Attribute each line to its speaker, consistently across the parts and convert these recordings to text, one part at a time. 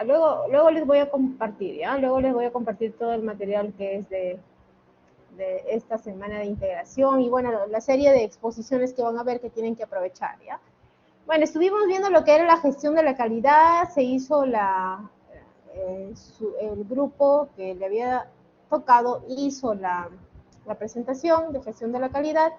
Speaker 1: luego les voy a compartir, ¿ya? Luego les voy a compartir todo el material que es de esta semana de integración y bueno, la serie de exposiciones que van a ver que tienen que aprovechar, ¿ya? Bueno, estuvimos viendo lo que era la gestión de la calidad, se hizo el grupo que le había tocado hizo la presentación de gestión de la calidad.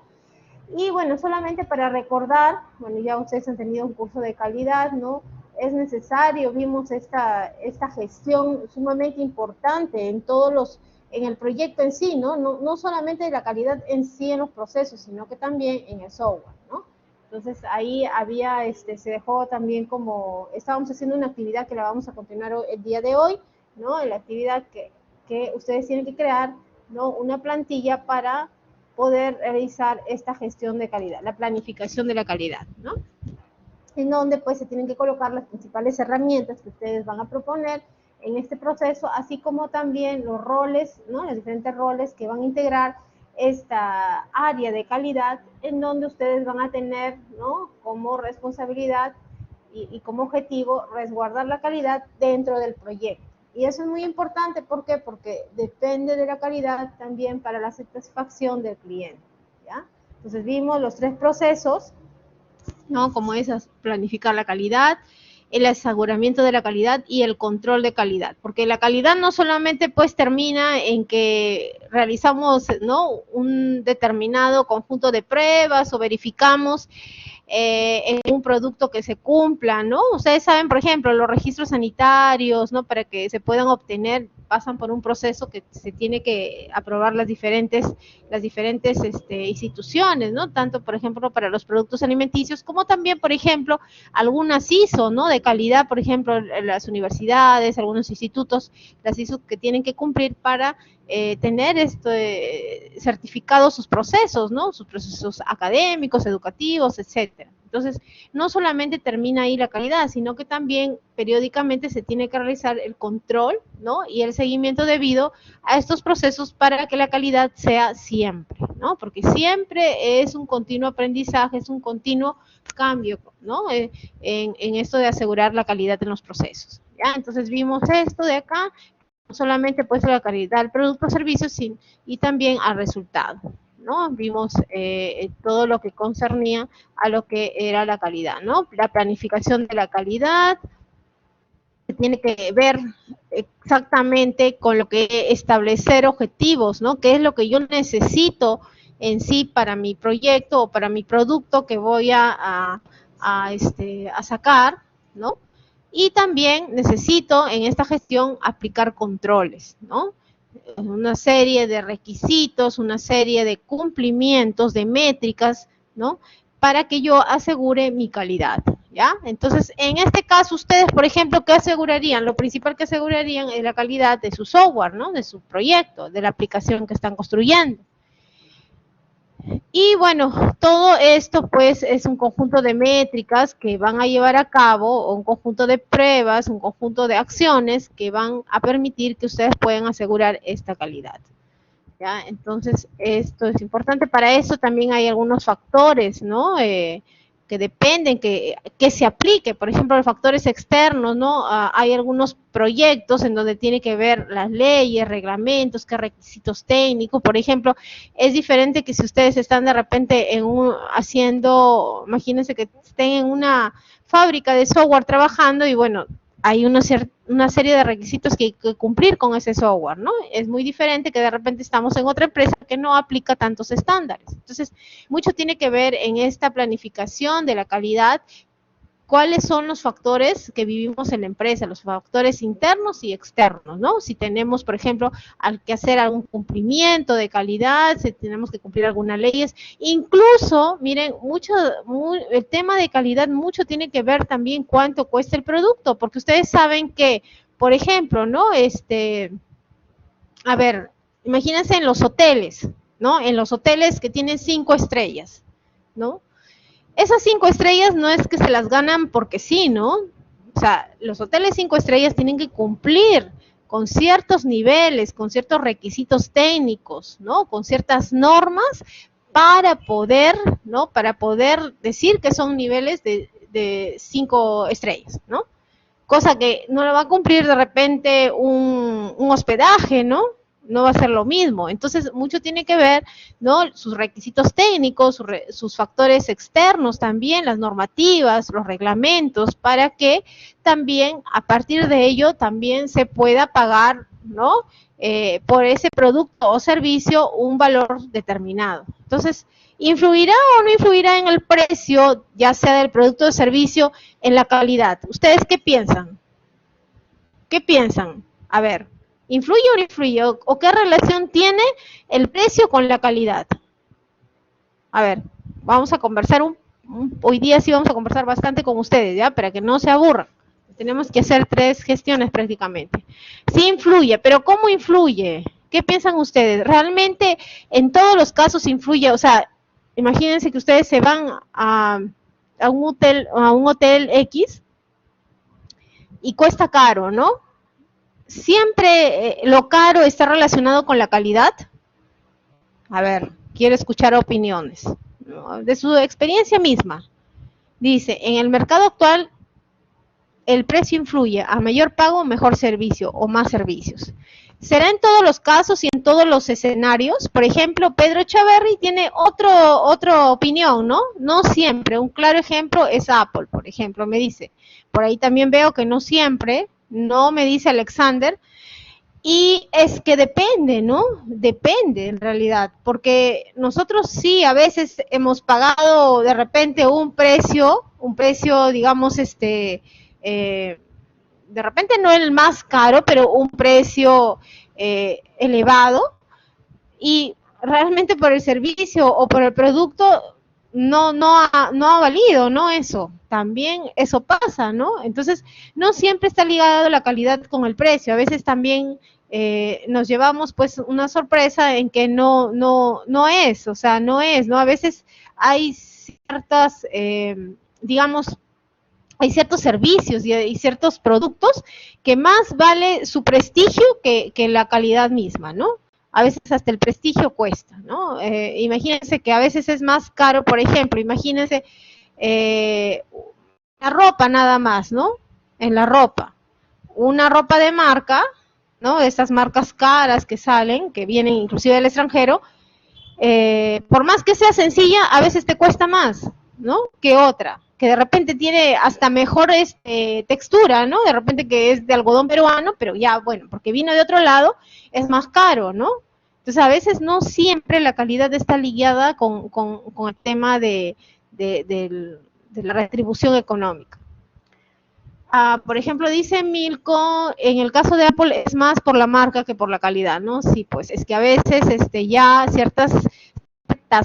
Speaker 1: Y bueno, solamente para recordar, bueno, ya ustedes han tenido un curso de calidad, ¿no? Es necesario, vimos esta gestión sumamente importante en el proyecto en sí, ¿no? No solamente de la calidad en sí en los procesos, sino que también en el software, ¿no? Entonces ahí se dejó también como, estábamos haciendo una actividad que la vamos a continuar el día de hoy, ¿no? La actividad que ustedes tienen que crear, ¿no? Una plantilla para poder realizar esta gestión de calidad, la planificación de la calidad, ¿no? En donde pues se tienen que colocar las principales herramientas que ustedes van a proponer en este proceso, así como también los roles, ¿no? Los diferentes roles que van a integrar esta área de calidad en donde ustedes van a tener, ¿no? Como responsabilidad y como objetivo resguardar la calidad dentro del proyecto. Y eso es muy importante, ¿por qué? Porque depende de la calidad también para la satisfacción del cliente, ¿ya? Entonces vimos los tres procesos, ¿no? Como es planificar la calidad, el aseguramiento de la calidad y el control de calidad, porque la calidad no solamente pues termina en que realizamos, ¿no? Un determinado conjunto de pruebas o verificamos en un producto que se cumpla, ¿no? Ustedes saben, por ejemplo, los registros sanitarios, ¿no? Para que se puedan obtener, pasan por un proceso que se tiene que aprobar las diferentes instituciones, ¿no? Tanto, por ejemplo, para los productos alimenticios, como también, por ejemplo, algunas ISO, ¿no? De calidad, por ejemplo, las universidades, algunos institutos, las ISO que tienen que cumplir para tener certificados sus procesos, ¿no? Sus procesos académicos, educativos, etcétera. Entonces, no solamente termina ahí la calidad, sino que también periódicamente se tiene que realizar el control, ¿no? Y el seguimiento debido a estos procesos para que la calidad sea siempre, ¿no? Porque siempre es un continuo aprendizaje, es un continuo cambio, ¿no? En esto de asegurar la calidad en los procesos, ¿ya? Entonces vimos esto de acá, no solamente pues la calidad del producto o servicio, y también al resultado, ¿no? Vimos todo lo que concernía a lo que era la calidad, ¿no? La planificación de la calidad tiene que ver exactamente con lo que establecer objetivos, ¿no? ¿Qué es lo que yo necesito en sí para mi proyecto o para mi producto que voy a sacar, ¿no? Y también necesito en esta gestión aplicar controles, ¿no? Una serie de requisitos, una serie de cumplimientos, de métricas, ¿no? Para que yo asegure mi calidad, ¿ya? Entonces, en este caso, ustedes, por ejemplo, ¿qué asegurarían? Lo principal que asegurarían es la calidad de su software, ¿no? De su proyecto, de la aplicación que están construyendo. Y bueno, todo esto pues es un conjunto de métricas que van a llevar a cabo, o un conjunto de pruebas, un conjunto de acciones que van a permitir que ustedes puedan asegurar esta calidad, ¿ya? Entonces, esto es importante. Para eso también hay algunos factores, ¿no? Que dependen, que se aplique. Por ejemplo, los factores externos, ¿no? Hay algunos proyectos en donde tiene que ver las leyes, reglamentos, qué requisitos técnicos. Por ejemplo, es diferente que si ustedes están de repente haciendo, imagínense que estén en una fábrica de software trabajando y bueno, hay una serie de requisitos que hay que cumplir con ese software, ¿no? Es muy diferente que de repente estamos en otra empresa que no aplica tantos estándares. Entonces, mucho tiene que ver en esta planificación de la calidad, cuáles son los factores que vivimos en la empresa, los factores internos y externos, ¿no? Si tenemos, por ejemplo, que hacer algún cumplimiento de calidad, si tenemos que cumplir algunas leyes, incluso, miren, el tema de calidad mucho tiene que ver también cuánto cuesta el producto, porque ustedes saben que, por ejemplo, ¿no? A ver, imagínense en los hoteles, ¿no? En los hoteles que tienen 5 estrellas, ¿no? Esas 5 estrellas no es que se las ganan porque sí, ¿no? O sea, los hoteles 5 estrellas tienen que cumplir con ciertos niveles, con ciertos requisitos técnicos, ¿no? Con ciertas normas para poder, ¿no? Para poder decir que son niveles de 5 estrellas, ¿no? cosa que no lo va a cumplir de repente un hospedaje, ¿no? No va a ser lo mismo. Entonces, mucho tiene que ver, ¿no? Sus requisitos técnicos, sus factores externos también, las normativas, los reglamentos, para que también a partir de ello también se pueda pagar, ¿no? Por ese producto o servicio un valor determinado. Entonces, ¿influirá o no influirá en el precio, ya sea del producto o servicio, en la calidad? ¿Ustedes qué piensan? ¿Qué piensan? A ver, ¿influye o no influye? ¿O qué relación tiene el precio con la calidad? A ver, vamos a conversar hoy día sí vamos a conversar bastante con ustedes, ¿ya? Para que no se aburran. Tenemos que hacer 3 gestiones prácticamente. Sí influye, pero ¿cómo influye? ¿Qué piensan ustedes? ¿Realmente en todos los casos influye? O sea, imagínense que ustedes se van a un hotel X y cuesta caro, ¿no? ¿Siempre lo caro está relacionado con la calidad? A ver, quiero escuchar opiniones, ¿no? De su experiencia misma. Dice, en el mercado actual el precio influye, a mayor pago, mejor servicio o más servicios. ¿Será en todos los casos y en todos los escenarios? Por ejemplo, Pedro Echaverri tiene otra opinión, ¿no? No siempre. Un claro ejemplo es Apple, por ejemplo, me dice. Por ahí también veo que no siempre, no me dice Alexander. Y es que depende, ¿no? Depende en realidad, porque nosotros sí a veces hemos pagado de repente un precio, digamos, de repente no el más caro, pero un precio elevado, y realmente por el servicio o por el producto no ha valido, ¿no? Eso, también eso pasa, ¿no? Entonces, no siempre está ligado la calidad con el precio, a veces también nos llevamos pues una sorpresa en que no es, o sea, no es, ¿no? A veces hay ciertas, digamos, hay ciertos servicios y ciertos productos que más vale su prestigio que la calidad misma, ¿no? A veces hasta el prestigio cuesta, ¿no? Imagínense que a veces es más caro, por ejemplo, imagínense eh, la ropa nada más, ¿no? En la ropa. Una ropa de marca, ¿no? De estas marcas caras que salen, que vienen inclusive del extranjero, por más que sea sencilla, a veces te cuesta más, ¿no? Que otra, que de repente tiene hasta mejor textura, ¿no? De repente que es de algodón peruano, pero ya, bueno, porque vino de otro lado, es más caro, ¿no? Entonces, a veces no siempre la calidad está ligada con el tema de la retribución económica. Por ejemplo, dice Milko, en el caso de Apple es más por la marca que por la calidad, ¿no? Sí, pues es que a veces ya ciertas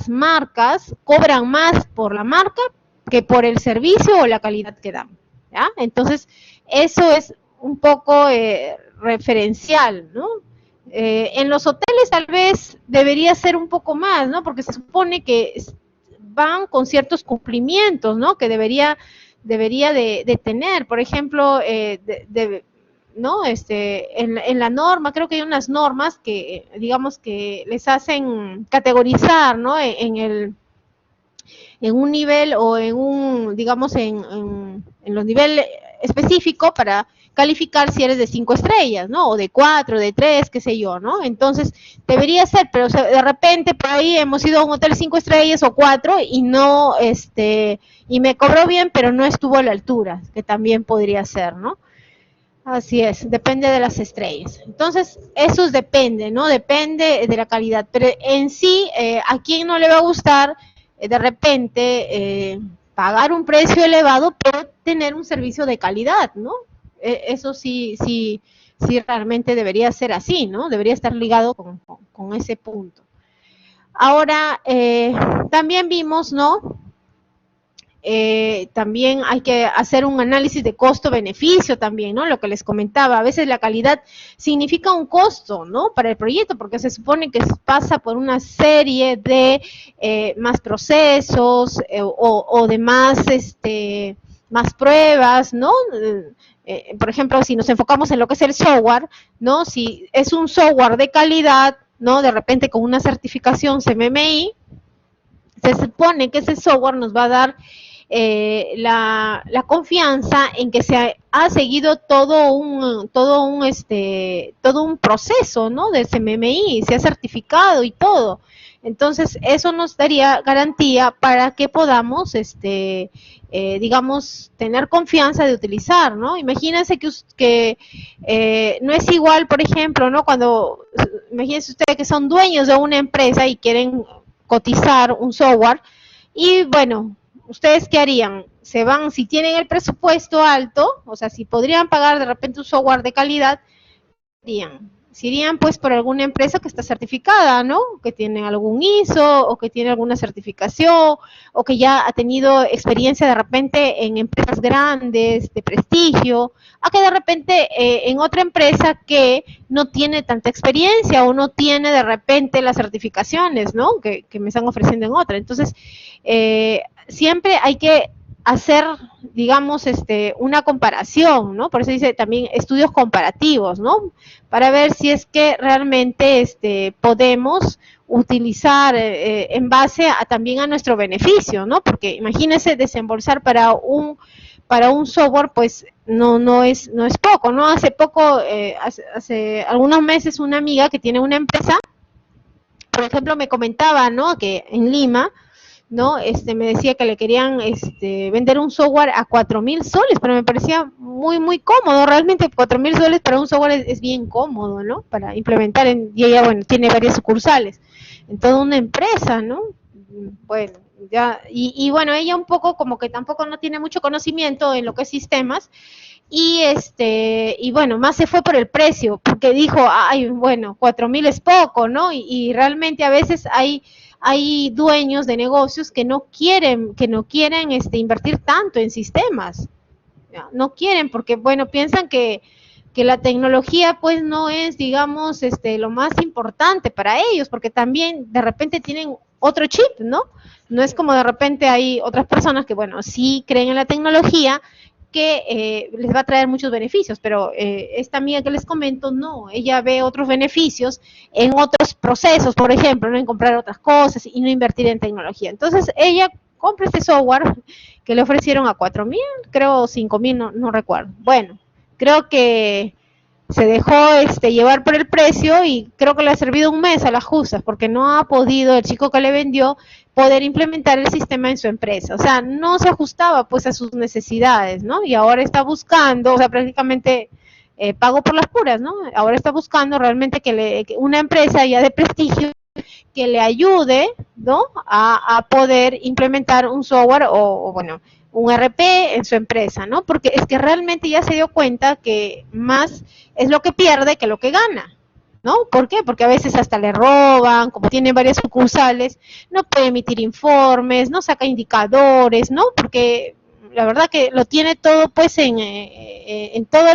Speaker 1: marcas cobran más por la marca que por el servicio o la calidad que dan, ¿ya? Entonces, eso es un poco referencial, ¿no? En los hoteles tal vez debería ser un poco más, ¿no? Porque se supone que van con ciertos cumplimientos, ¿no? Que debería de tener, por ejemplo, ¿no? En la norma, creo que hay unas normas que, digamos, que les hacen categorizar, ¿no? En un nivel o en un, digamos, en los niveles específicos para calificar si eres de 5 estrellas, ¿no? O de 4, de 3, qué sé yo, ¿no? Entonces, debería ser, pero o sea, de repente por ahí hemos ido a un hotel 5 estrellas o 4 y no, y me cobró bien, pero no estuvo a la altura, que también podría ser, ¿no? Así es, depende de las estrellas. Entonces, eso depende, ¿no? Depende de la calidad. Pero en sí, ¿a quién no le va a gustar de repente pagar un precio elevado, pero tener un servicio de calidad, ¿no? Eso sí realmente debería ser así, ¿no? Debería estar ligado con ese punto. Ahora, también vimos, ¿no? También hay que hacer un análisis de costo-beneficio también, ¿no? Lo que les comentaba, a veces la calidad significa un costo, ¿no? Para el proyecto, porque se supone que pasa por una serie de más procesos o de más pruebas, ¿no? Por ejemplo, si nos enfocamos en lo que es el software, ¿no? Si es un software de calidad, ¿no? De repente con una certificación CMMI, se supone que ese software nos va a dar la confianza en que se ha seguido todo un proceso, ¿no? De CMMI, se ha certificado y todo. Entonces, eso nos daría garantía para que podamos, digamos, tener confianza de utilizar, ¿no? Imagínense que no es igual, por ejemplo, ¿no? Imagínense ustedes que son dueños de una empresa y quieren cotizar un software y bueno, ¿ustedes qué harían? Se van, si tienen el presupuesto alto, o sea, si podrían pagar de repente un software de calidad, irían. Se irían pues por alguna empresa que está certificada, ¿no? Que tiene algún ISO o que tiene alguna certificación o que ya ha tenido experiencia de repente en empresas grandes, de prestigio, a que de repente en otra empresa que no tiene tanta experiencia o no tiene de repente las certificaciones, ¿no? Que me están ofreciendo en otra. Entonces, siempre hay que hacer, digamos, una comparación, ¿no? Por eso dice también estudios comparativos, ¿no? Para ver si es que realmente podemos utilizar en base a también a nuestro beneficio, ¿no? Porque imagínense desembolsar para un software, pues no es poco, ¿no? Hace poco, hace algunos meses, una amiga que tiene una empresa, por ejemplo, me comentaba, ¿no? Que en Lima, ¿no? Me decía que le querían vender un software a 4.000 soles, pero me parecía muy cómodo. Realmente 4.000 soles para un software es bien cómodo, ¿no? Para implementar, y ella, bueno, tiene varias sucursales en toda una empresa, ¿no? Bueno, ya, y bueno, ella un poco como que tampoco no tiene mucho conocimiento en lo que es sistemas, y bueno, más se fue por el precio, porque dijo, ay, bueno, 4.000 es poco, ¿no? Y realmente a veces hay dueños de negocios que no quieren invertir tanto en sistemas. No quieren porque, bueno, piensan que la tecnología pues no es, digamos, lo más importante para ellos, porque también de repente tienen otro chip, ¿no? No es como de repente hay otras personas que, bueno, sí creen en la tecnología, que les va a traer muchos beneficios, pero esta amiga que les comento, no, ella ve otros beneficios en otros procesos, por ejemplo, ¿no? En comprar otras cosas y no invertir en tecnología. Entonces, ella compra este software que le ofrecieron a 4.000, creo 5.000, no recuerdo. Bueno, creo que se dejó llevar por el precio y creo que le ha servido un mes a las justas porque no ha podido el chico que le vendió poder implementar el sistema en su empresa. O sea, no se ajustaba pues a sus necesidades, ¿no? Y ahora está buscando, o sea, prácticamente pago por las puras, ¿no? Ahora está buscando realmente que una empresa ya de prestigio que le ayude, ¿no? A poder implementar un software bueno, un RP en su empresa, ¿no? Porque es que realmente ya se dio cuenta que más es lo que pierde que lo que gana, ¿no? ¿Por qué? Porque a veces hasta le roban, como tiene varias sucursales, no puede emitir informes, no saca indicadores, ¿no? Porque la verdad que lo tiene todo pues en todos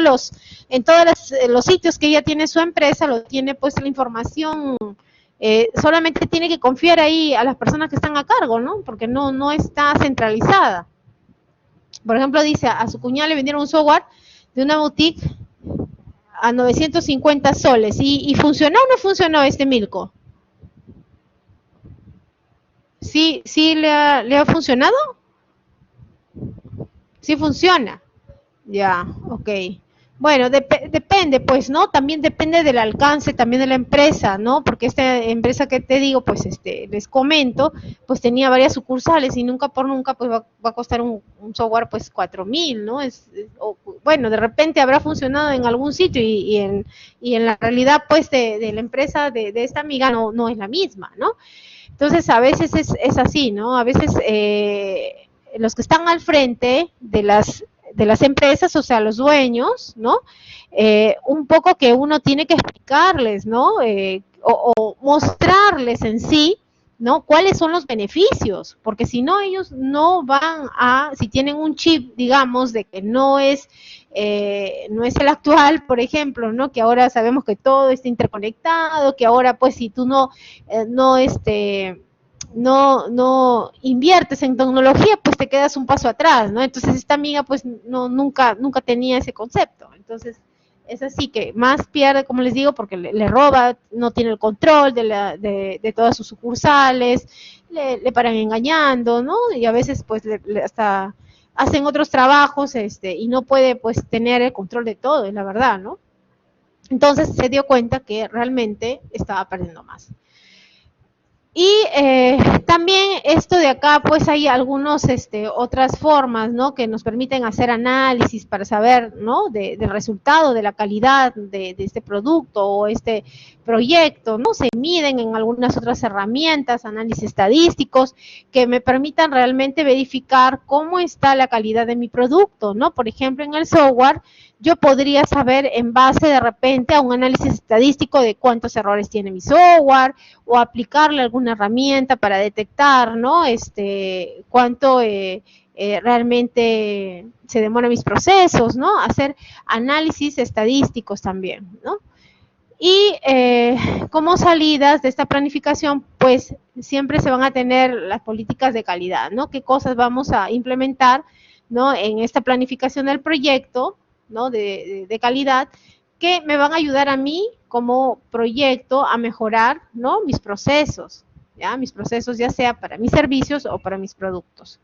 Speaker 1: los sitios que ella tiene su empresa, lo tiene pues la información, solamente tiene que confiar ahí a las personas que están a cargo, ¿no? Porque no está centralizada. Por ejemplo, dice, a su cuñada le vendieron un software de una boutique a 950 soles. ¿Y funcionó o no funcionó Milko? ¿Sí le ha funcionado? Sí funciona. Ya, ok. Bueno, depende, pues, ¿no? También depende del alcance también de la empresa, ¿no? Porque esta empresa que te digo, pues, les comento, pues tenía varias sucursales y nunca por nunca, pues, va a costar un software, pues, 4.000, ¿no? Bueno, de repente habrá funcionado en algún sitio y en la realidad, pues, de la empresa de esta amiga no es la misma, ¿no? Entonces, a veces es así, ¿no? A veces los que están al frente de las empresas, o sea, los dueños, ¿no? Un poco que uno tiene que explicarles, ¿no? O mostrarles en sí, ¿no? ¿Cuáles son los beneficios? Porque si no, ellos no van si tienen un chip, digamos, de que no es el actual, por ejemplo, ¿no? Que ahora sabemos que todo está interconectado, que ahora, pues, si tú no inviertes en tecnología, pues te quedas un paso atrás, ¿no? Entonces esta amiga pues nunca tenía ese concepto. Entonces es así que más pierde, como les digo, porque le roba, no tiene el control de todas sus sucursales, le paran engañando, ¿no? Y a veces pues hasta hacen otros trabajos y no puede pues tener el control de todo, es la verdad, ¿no? Entonces se dio cuenta que realmente estaba perdiendo más. Y también esto de acá, pues hay algunas otras formas, ¿no? Que nos permiten hacer análisis para saber, ¿no? Del resultado, de la calidad de este producto o este proyecto, ¿no? Se miden en algunas otras herramientas, análisis estadísticos, que me permitan realmente verificar cómo está la calidad de mi producto, ¿no? Por ejemplo, en el software, yo podría saber en base de repente a un análisis estadístico de cuántos errores tiene mi software, o aplicarle alguna herramienta para detectar, ¿no? Cuánto realmente se demoran mis procesos, ¿no? Hacer análisis estadísticos también, ¿no? Y como salidas de esta planificación, pues siempre se van a tener las políticas de calidad, ¿no? ¿Qué cosas vamos a implementar, ¿no? En esta planificación del proyecto, ¿no? De calidad, que me van a ayudar a mí como proyecto a mejorar, ¿no? Mis procesos, ¿ya? Mis procesos ya sea para mis servicios o para mis productos.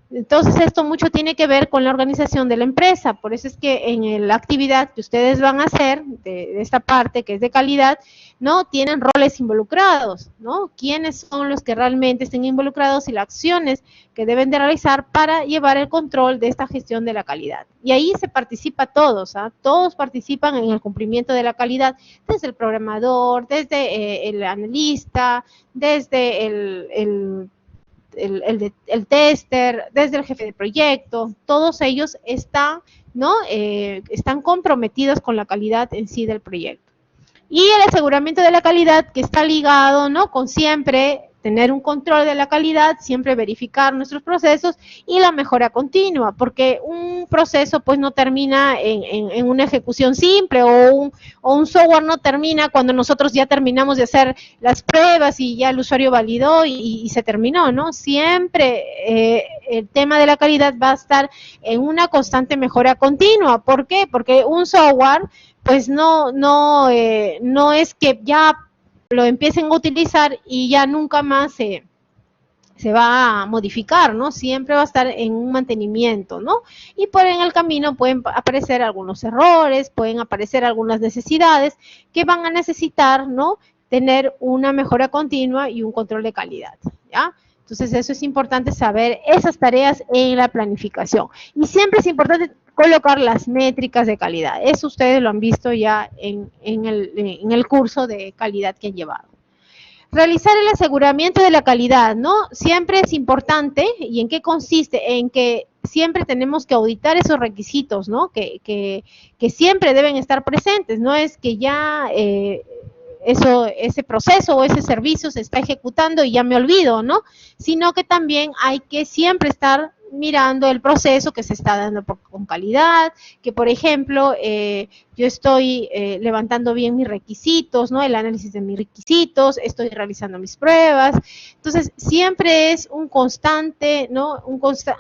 Speaker 1: Entonces, esto mucho tiene que ver con la organización de la empresa. Por eso es que en la actividad que ustedes van a hacer, de esta parte que es de calidad, ¿no? Tienen roles involucrados, ¿no? ¿Quiénes son los que realmente estén involucrados y las acciones que deben de realizar para llevar el control de esta gestión de la calidad? Y ahí se participa todos, ¿ah? Todos participan en el cumplimiento de la calidad, desde el programador, desde el analista, desde el tester, desde el jefe de proyecto, todos ellos están, ¿no? Están comprometidos con la calidad en sí del proyecto. Y el aseguramiento de la calidad que está ligado, ¿no? Con siempre tener un control de la calidad, siempre verificar nuestros procesos y la mejora continua, porque un proceso pues no termina en una ejecución simple o un software no termina cuando nosotros ya terminamos de hacer las pruebas y ya el usuario validó y se terminó, ¿no? Siempre el tema de la calidad va a estar en una constante mejora continua. ¿Por qué? Porque un software pues no es que ya lo empiecen a utilizar y ya nunca más se va a modificar, ¿no? Siempre va a estar en un mantenimiento, ¿no? Y por en el camino pueden aparecer algunos errores, pueden aparecer algunas necesidades que van a necesitar, ¿no? Tener una mejora continua y un control de calidad, ¿ya? Entonces eso es importante saber esas tareas en la planificación. Y siempre es importante colocar las métricas de calidad. Eso ustedes lo han visto ya en el curso de calidad que han llevado. Realizar el aseguramiento de la calidad, ¿no? Siempre es importante. ¿Y en qué consiste? En que siempre tenemos que auditar esos requisitos, ¿no? Que siempre deben estar presentes. No es que ya ese proceso o ese servicio se está ejecutando y ya me olvido, ¿no? Sino que también hay que siempre estar mirando el proceso que se está dando con calidad, que por ejemplo yo estoy levantando bien mis requisitos, ¿no? El análisis de mis requisitos, estoy realizando mis pruebas. Entonces siempre es un constante, ¿no?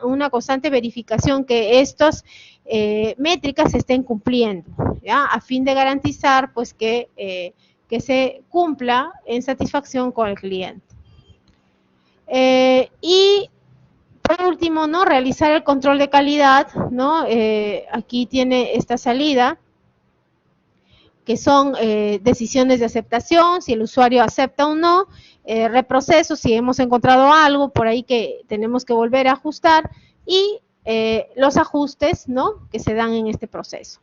Speaker 1: Una constante verificación que estas métricas se estén cumpliendo, ¿ya? A fin de garantizar pues que se cumpla en satisfacción con el cliente. Y por último, ¿no? Realizar el control de calidad, ¿no? Aquí tiene esta salida, que son decisiones de aceptación, si el usuario acepta o no, reproceso, si hemos encontrado algo por ahí que tenemos que volver a ajustar, y los ajustes, ¿no? Que se dan en este proceso.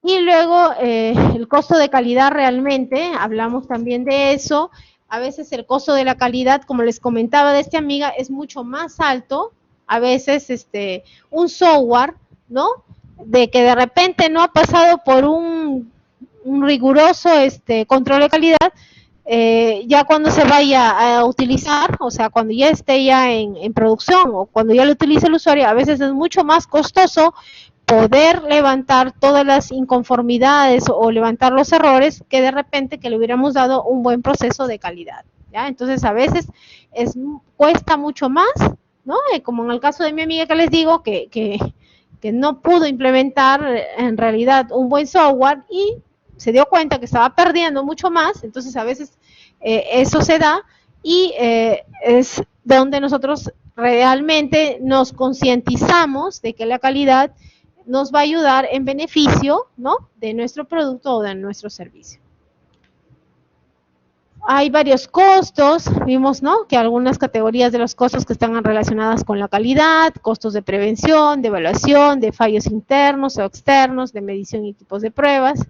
Speaker 1: Y luego el costo de calidad realmente, hablamos también de eso. A veces el costo de la calidad, como les comentaba de esta amiga, es mucho más alto. A veces un software, ¿no? De que de repente no ha pasado por un riguroso control de calidad, ya cuando se vaya a utilizar, o sea, cuando ya esté ya en producción o cuando ya lo utilice el usuario, a veces es mucho más costoso poder levantar todas las inconformidades o levantar los errores que de repente que le hubiéramos dado un buen proceso de calidad, ¿ya? Entonces a veces cuesta mucho más, ¿no? Como en el caso de mi amiga que les digo, que que no pudo implementar en realidad un buen software y se dio cuenta que estaba perdiendo mucho más, entonces a veces eso se da y es donde nosotros realmente nos concientizamos de que la calidad nos va a ayudar en beneficio, ¿no?, de nuestro producto o de nuestro servicio. Hay varios costos, vimos, ¿no?, que algunas categorías de los costos que están relacionadas con la calidad, costos de prevención, de evaluación, de fallos internos o externos, de medición y equipos de pruebas.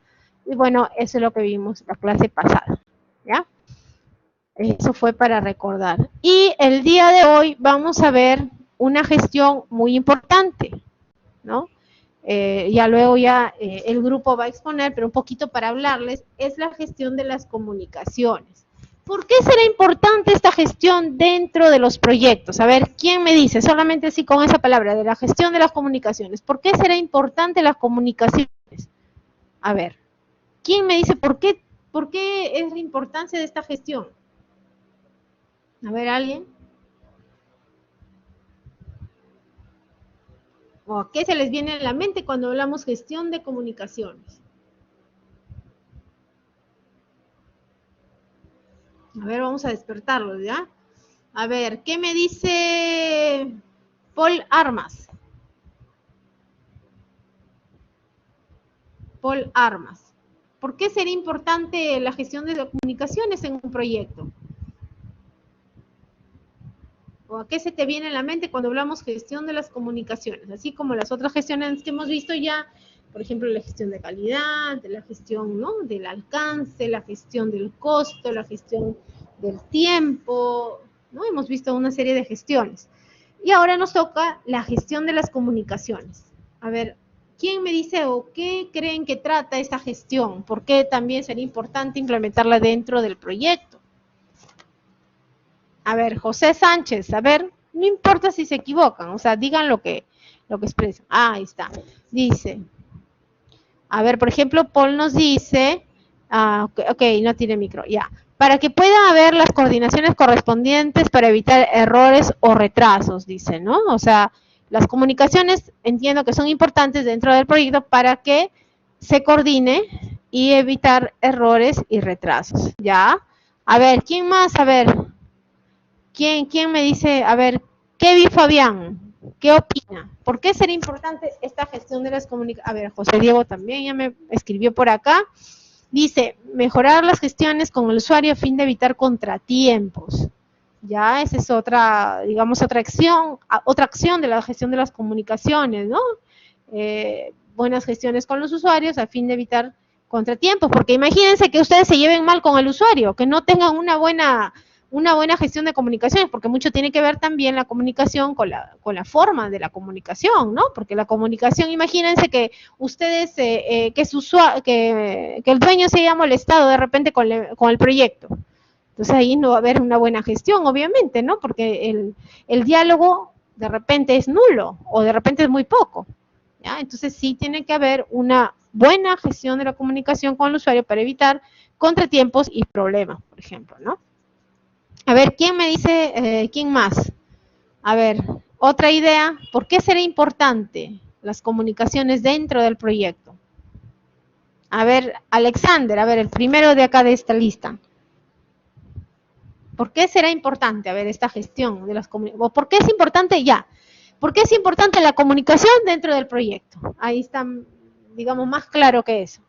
Speaker 1: Y bueno, eso es lo que vimos la clase pasada, ¿ya? Eso fue para recordar. Y el día de hoy vamos a ver una gestión muy importante, ¿no? Ya luego el grupo va a exponer, pero un poquito para hablarles, es la gestión de las comunicaciones. ¿Por qué será importante esta gestión dentro de los proyectos? A ver, ¿quién me dice? Solamente así con esa palabra, de la gestión de las comunicaciones. ¿Por qué será importante las comunicaciones? A ver, ¿quién me dice por qué es la importancia de esta gestión? A ver, ¿alguien? ¿O qué se les viene a la mente cuando hablamos gestión de comunicaciones? A ver, vamos a despertarlos, ¿ya? A ver, ¿qué me dice Paul Armas? Paul Armas. ¿Por qué sería importante la gestión de comunicaciones en un proyecto? ¿O a qué se te viene a la mente cuando hablamos gestión de las comunicaciones? Así como las otras gestiones que hemos visto ya, por ejemplo, la gestión de calidad, la gestión, ¿no?, del alcance, la gestión del costo, la gestión del tiempo, ¿no? Hemos visto una serie de gestiones. Y ahora nos toca la gestión de las comunicaciones. A ver, ¿quién me dice o qué creen que trata esta gestión? ¿Por qué también sería importante implementarla dentro del proyecto? A ver, José Sánchez, a ver, no importa si se equivocan, o sea, digan lo que expresan. Ah, ahí está. Dice, a ver, por ejemplo, Paul nos dice, ok, no tiene micro, ya. Para que pueda haber las coordinaciones correspondientes para evitar errores o retrasos, dice, ¿no? O sea, las comunicaciones entiendo que son importantes dentro del proyecto para que se coordine y evitar errores y retrasos, ¿ya? A ver, ¿quién más? A ver, ¿quién me dice? A ver, Kevin Fabián, ¿qué opina? ¿Por qué sería importante esta gestión de las comunicaciones? A ver, José Diego también ya me escribió por acá. Dice, mejorar las gestiones con el usuario a fin de evitar contratiempos. Ya, esa es otra, digamos, otra acción de la gestión de las comunicaciones, ¿no? Buenas gestiones con los usuarios a fin de evitar contratiempos, porque imagínense que ustedes se lleven mal con el usuario, que no tengan una buena gestión de comunicaciones, porque mucho tiene que ver también la comunicación con la forma de la comunicación, ¿no? Porque la comunicación, imagínense que ustedes, que el dueño se haya molestado de repente con el proyecto. Entonces ahí no va a haber una buena gestión, obviamente, ¿no? Porque el diálogo de repente es nulo o de repente es muy poco, ¿ya? Entonces sí tiene que haber una buena gestión de la comunicación con el usuario para evitar contratiempos y problemas, por ejemplo, ¿no? A ver, ¿quién me dice, quién más? A ver, otra idea, ¿por qué será importante las comunicaciones dentro del proyecto? A ver, Alexander, a ver, el primero de acá de esta lista. ¿Por qué será importante, a ver, esta gestión de las comunicaciones? ¿Por qué es importante ya? ¿Por qué es importante la comunicación dentro del proyecto? Ahí está, digamos, más claro que eso.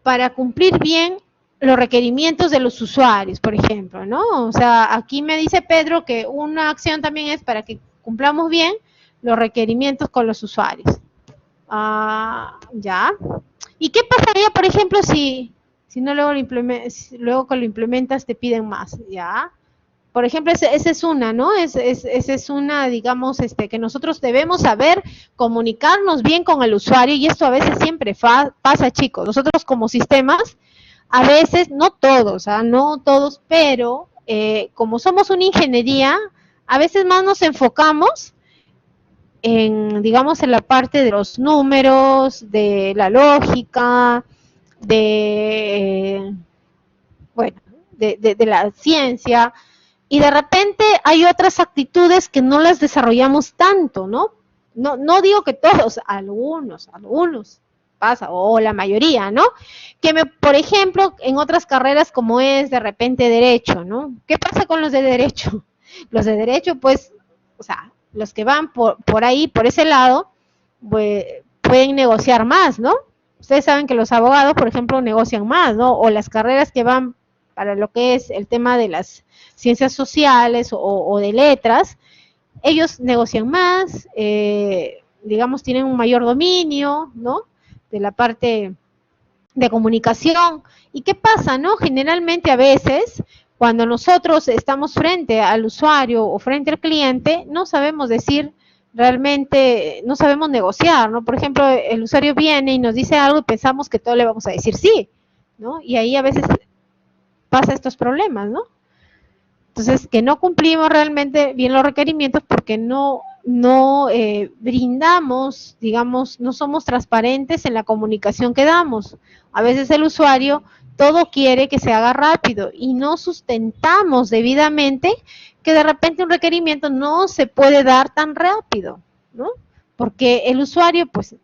Speaker 1: Para cumplir bien los requerimientos de los usuarios, por ejemplo, ¿no? O sea, aquí me dice Pedro que una acción también es para que cumplamos bien los requerimientos con los usuarios. Ya. ¿Y qué pasaría, por ejemplo, si no luego que lo implementas te piden más? Ya. Por ejemplo, esa es una, ¿no? Esa es una, digamos, que nosotros debemos saber comunicarnos bien con el usuario y esto a veces siempre pasa, chicos. Nosotros como sistemas, a veces, no todos, no todos, pero como somos una ingeniería, a veces más nos enfocamos en, digamos, en la parte de los números, de la lógica, de, bueno, de la ciencia, Y de repente hay otras actitudes que no las desarrollamos tanto, ¿no? No digo que todos, algunos pasa, o la mayoría, ¿no? Por ejemplo, en otras carreras como es de repente derecho, ¿no? ¿Qué pasa con los de derecho? Los de derecho, pues, o sea, los que van por ahí, por ese lado, pues, pueden negociar más, ¿no? Ustedes saben que los abogados, por ejemplo, negocian más, ¿no? O las carreras que van para lo que es el tema de las ciencias sociales o de letras, ellos negocian más, digamos, tienen un mayor dominio, ¿no? De la parte de comunicación. ¿Y qué pasa, no? Generalmente a veces, cuando nosotros estamos frente al usuario o frente al cliente, no sabemos decir realmente, no sabemos negociar, ¿no? Por ejemplo, el usuario viene y nos dice algo y pensamos que todo le vamos a decir sí, ¿no? Y ahí a veces pasa estos problemas, ¿no? Entonces, que no cumplimos realmente bien los requerimientos porque no brindamos, digamos, no somos transparentes en la comunicación que damos. A veces el usuario todo quiere que se haga rápido y no sustentamos debidamente que de repente un requerimiento no se puede dar tan rápido, ¿no? Porque el usuario, pues,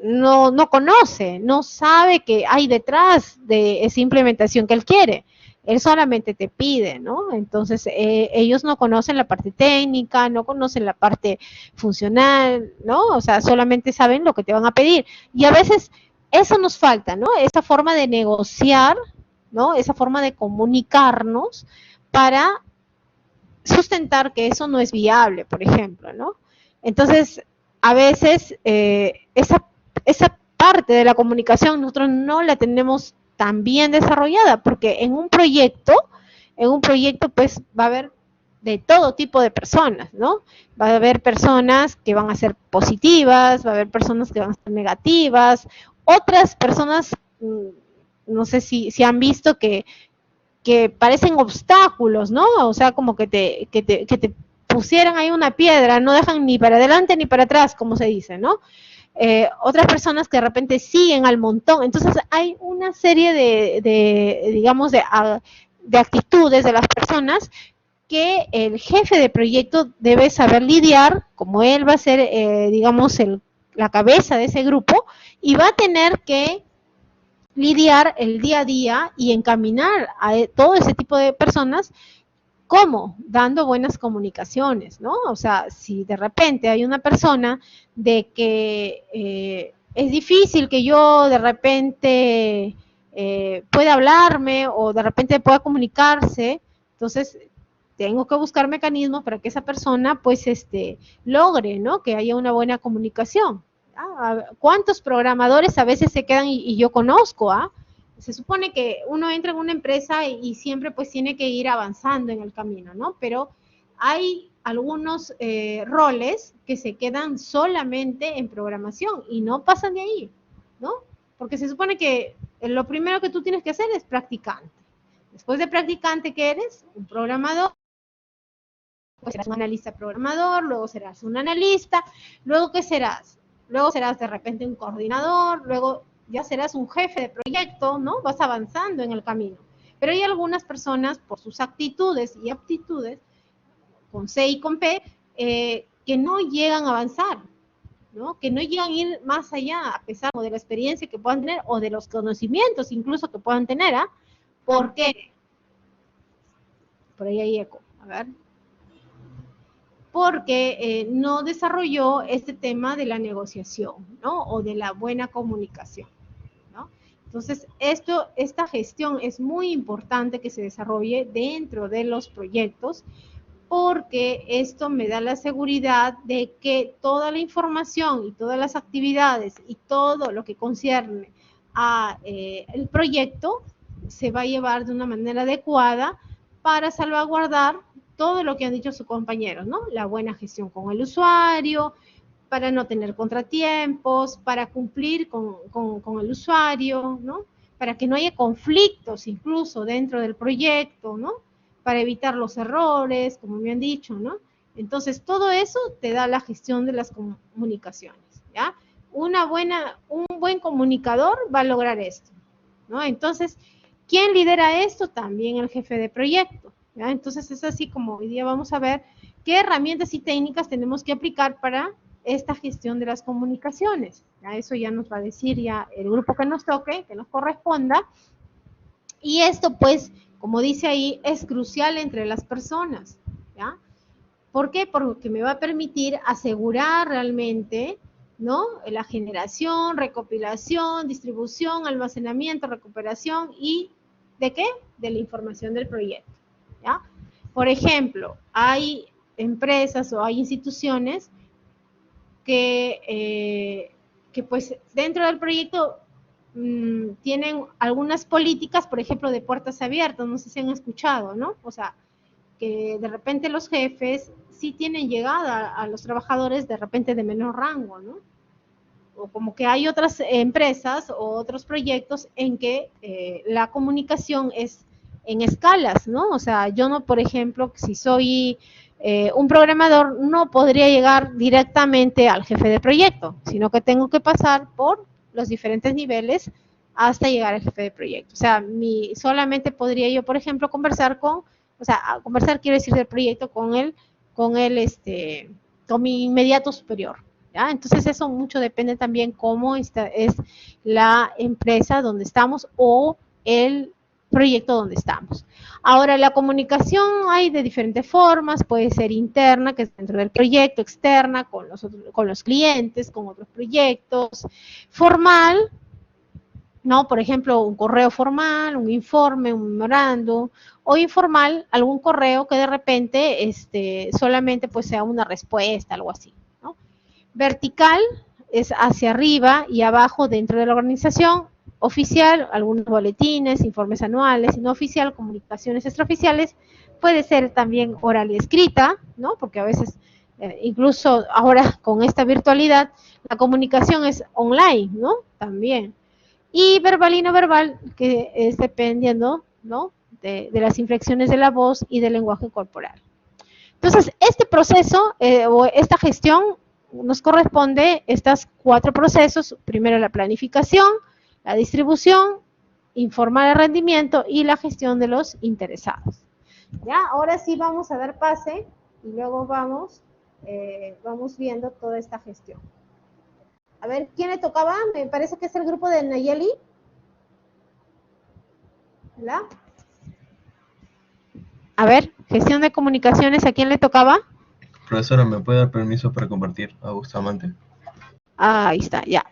Speaker 1: no conoce, no sabe qué hay detrás de esa implementación que él quiere. Él solamente te pide, ¿no? Entonces, ellos no conocen la parte técnica, no conocen la parte funcional, ¿no? O sea, solamente saben lo que te van a pedir. Y a veces eso nos falta, ¿no? Esa forma de negociar, ¿no? Esa forma de comunicarnos para sustentar que eso no es viable, por ejemplo, ¿no? Entonces, a veces esa parte de la comunicación nosotros no la tenemos tan bien desarrollada, porque en un proyecto pues va a haber de todo tipo de personas, ¿no? Va a haber personas que van a ser positivas, va a haber personas que van a ser negativas, otras personas, no sé si han visto que parecen obstáculos, ¿no? O sea, como que te pusieran ahí una piedra, no dejan ni para adelante ni para atrás, como se dice, ¿no? Otras personas que de repente siguen al montón. Entonces hay una serie digamos, de actitudes de las personas que el jefe de proyecto debe saber lidiar, como él va a ser, digamos, la cabeza de ese grupo, y va a tener que lidiar el día a día y encaminar a todo ese tipo de personas. ¿Cómo? Dando buenas comunicaciones, ¿no? O sea, si de repente hay una persona de que es difícil que yo de repente pueda hablarme o de repente pueda comunicarse, entonces tengo que buscar mecanismos para que esa persona pues logre, ¿no? Que haya una buena comunicación. ¿Cuántos programadores a veces se quedan y yo conozco? Se supone que uno entra en una empresa y siempre pues tiene que ir avanzando en el camino, ¿no? Pero hay algunos roles que se quedan solamente en programación y no pasan de ahí, ¿no? Porque se supone que lo primero que tú tienes que hacer es practicante. Después de practicante, ¿qué eres? Un programador. Pues serás un analista programador, luego serás un analista, luego ¿qué serás? Luego serás de repente un coordinador, luego ya serás un jefe de proyecto, ¿no? Vas avanzando en el camino. Pero hay algunas personas, por sus actitudes y aptitudes, con C y con P, que no llegan a avanzar, ¿no? Que no llegan a ir más allá, a pesar de la experiencia que puedan tener o de los conocimientos incluso que puedan tener, ¿ah? ¿Por qué? Por ahí hay eco, a ver. Porque no desarrolló este tema de la negociación, ¿no? O de la buena comunicación, ¿no? Entonces, esta gestión es muy importante que se desarrolle dentro de los proyectos porque esto me da la seguridad de que toda la información y todas las actividades y todo lo que concierne a el proyecto se va a llevar de una manera adecuada para salvaguardar todo lo que han dicho sus compañeros, ¿no? La buena gestión con el usuario, para no tener contratiempos, para cumplir con el usuario, ¿no? Para que no haya conflictos incluso dentro del proyecto, ¿no? Para evitar los errores, como me han dicho, ¿no? Entonces, todo eso te da la gestión de las comunicaciones, ¿ya? Un buen comunicador va a lograr esto, ¿no? Entonces, ¿quién lidera esto? También el jefe de proyecto, ¿ya? Entonces es así como hoy día vamos a ver qué herramientas y técnicas tenemos que aplicar para esta gestión de las comunicaciones. ¿Ya? Eso ya nos va a decir ya el grupo que nos toque, que nos corresponda. Y esto, pues, como dice ahí, es crucial entre las personas. ¿Ya? ¿Por qué? Porque me va a permitir asegurar realmente, ¿no? La generación, recopilación, distribución, almacenamiento, recuperación y ¿de qué? De la información del proyecto, ¿ya? Por ejemplo, hay empresas o hay instituciones que pues dentro del proyecto tienen algunas políticas, por ejemplo, de puertas abiertas, no sé si han escuchado, ¿no? O sea, que de repente los jefes sí tienen llegada a los trabajadores de repente de menor rango, ¿no? O como que hay otras empresas o otros proyectos en que la comunicación es en escalas, ¿no? O sea, yo no, por ejemplo, si soy un programador, no podría llegar directamente al jefe de proyecto, sino que tengo que pasar por los diferentes niveles hasta llegar al jefe de proyecto. O sea, solamente podría yo, por ejemplo, conversar o sea, conversar quiero decir del proyecto con mi inmediato superior. ¿Ya? Entonces eso mucho depende también cómo es la empresa donde estamos o el proyecto donde estamos. Ahora, la comunicación hay de diferentes formas, puede ser interna, que es dentro del proyecto, externa, con los clientes, con otros proyectos, formal, ¿no? Por ejemplo, un correo formal, un informe, un memorando, o informal, algún correo que de repente solamente pues sea una respuesta, algo así, ¿no? Vertical es hacia arriba y abajo dentro de la organización. Oficial, algunos boletines, informes anuales, y no oficial, comunicaciones extraoficiales. Puede ser también oral y escrita, ¿no? Porque a veces, incluso ahora con esta virtualidad, la comunicación es online, ¿no? También. Y verbal y no verbal, que es dependiendo, ¿no? De las inflexiones de la voz y del lenguaje corporal. Entonces, este proceso o esta gestión nos corresponde estos 4 procesos. Primero la planificación, la distribución, informar el rendimiento y la gestión de los interesados. Ya, ahora sí vamos a dar pase y luego vamos viendo toda esta gestión. A ver, ¿quién le tocaba? Me parece que es el grupo de Nayeli. ¿Hola? A ver, gestión de comunicaciones, ¿a quién le tocaba?
Speaker 2: Profesora, ¿me puede dar permiso para compartir a Bustamante?
Speaker 1: Ahí está, ya.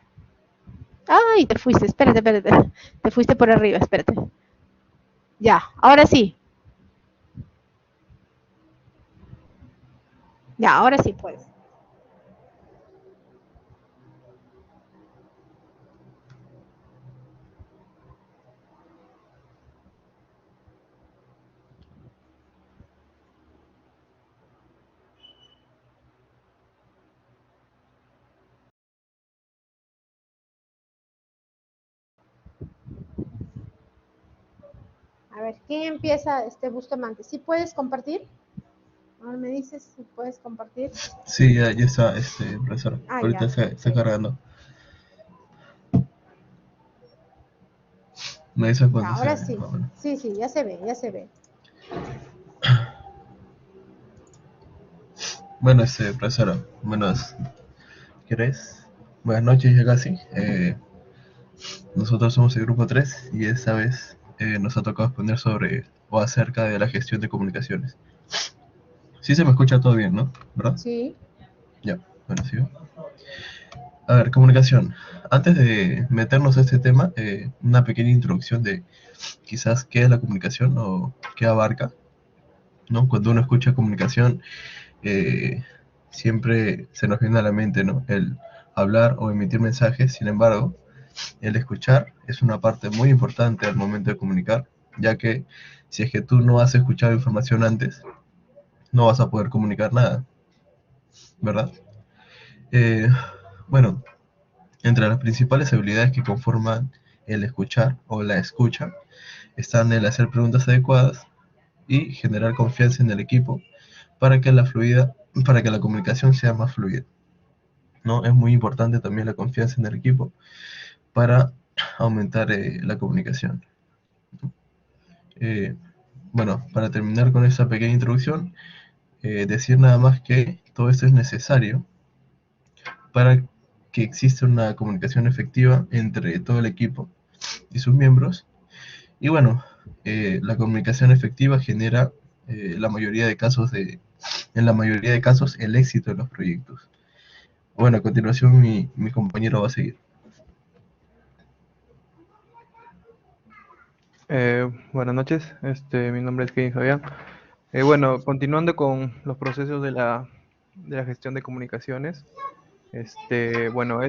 Speaker 1: Ay, te fuiste, espérate. Te fuiste por arriba, espérate. Ya, ahora sí. Ya, ahora sí puedes. A ver, ¿quién empieza Bustamante? ¿Sí puedes compartir? Ahora me dices si puedes compartir.
Speaker 2: Sí, ya está, profesora.
Speaker 1: Ah,
Speaker 2: Ahorita
Speaker 1: ya.
Speaker 2: está cargando. Me dice
Speaker 1: Ya,
Speaker 2: cuando se
Speaker 1: ahora
Speaker 2: ve.
Speaker 1: sí.
Speaker 2: Bueno.
Speaker 1: Sí, sí, ya se ve, ya se ve.
Speaker 2: Bueno, profesora, ¿querés? Buenas noches ya casi. Nosotros somos el grupo 3 y esta vez nos ha tocado exponer sobre o acerca de la gestión de comunicaciones. Sí se me escucha todo bien, ¿no? ¿Verdad?
Speaker 1: Sí.
Speaker 2: Ya, bueno, sigo. A ver, comunicación. Antes de meternos a este tema, una pequeña introducción de quizás qué es la comunicación o qué abarca, ¿no? Cuando uno escucha comunicación, eh, siempre se nos viene a la mente, ¿no? El hablar o emitir mensajes. Sin embargo, el escuchar es una parte muy importante al momento de comunicar, ya que si es que tú no has escuchado información antes, no vas a poder comunicar nada, ¿verdad? Eh, bueno, entre las principales habilidades que conforman el escuchar o la escucha están el hacer preguntas adecuadas y generar confianza en el equipo para que para que la comunicación sea más fluida, ¿no? Es muy importante también la confianza en el equipo para aumentar la comunicación. Eh, bueno, para terminar con esta pequeña introducción, decir nada más que todo esto es necesario para que exista una comunicación efectiva entre todo el equipo y sus miembros. Y bueno, la comunicación efectiva genera la mayoría de casos en la mayoría de casos el éxito de los proyectos. Bueno, a continuación mi compañero va a seguir.
Speaker 3: Buenas noches, mi nombre es Kevin Fabián. Bueno, continuando con los procesos de la gestión de comunicaciones, bueno,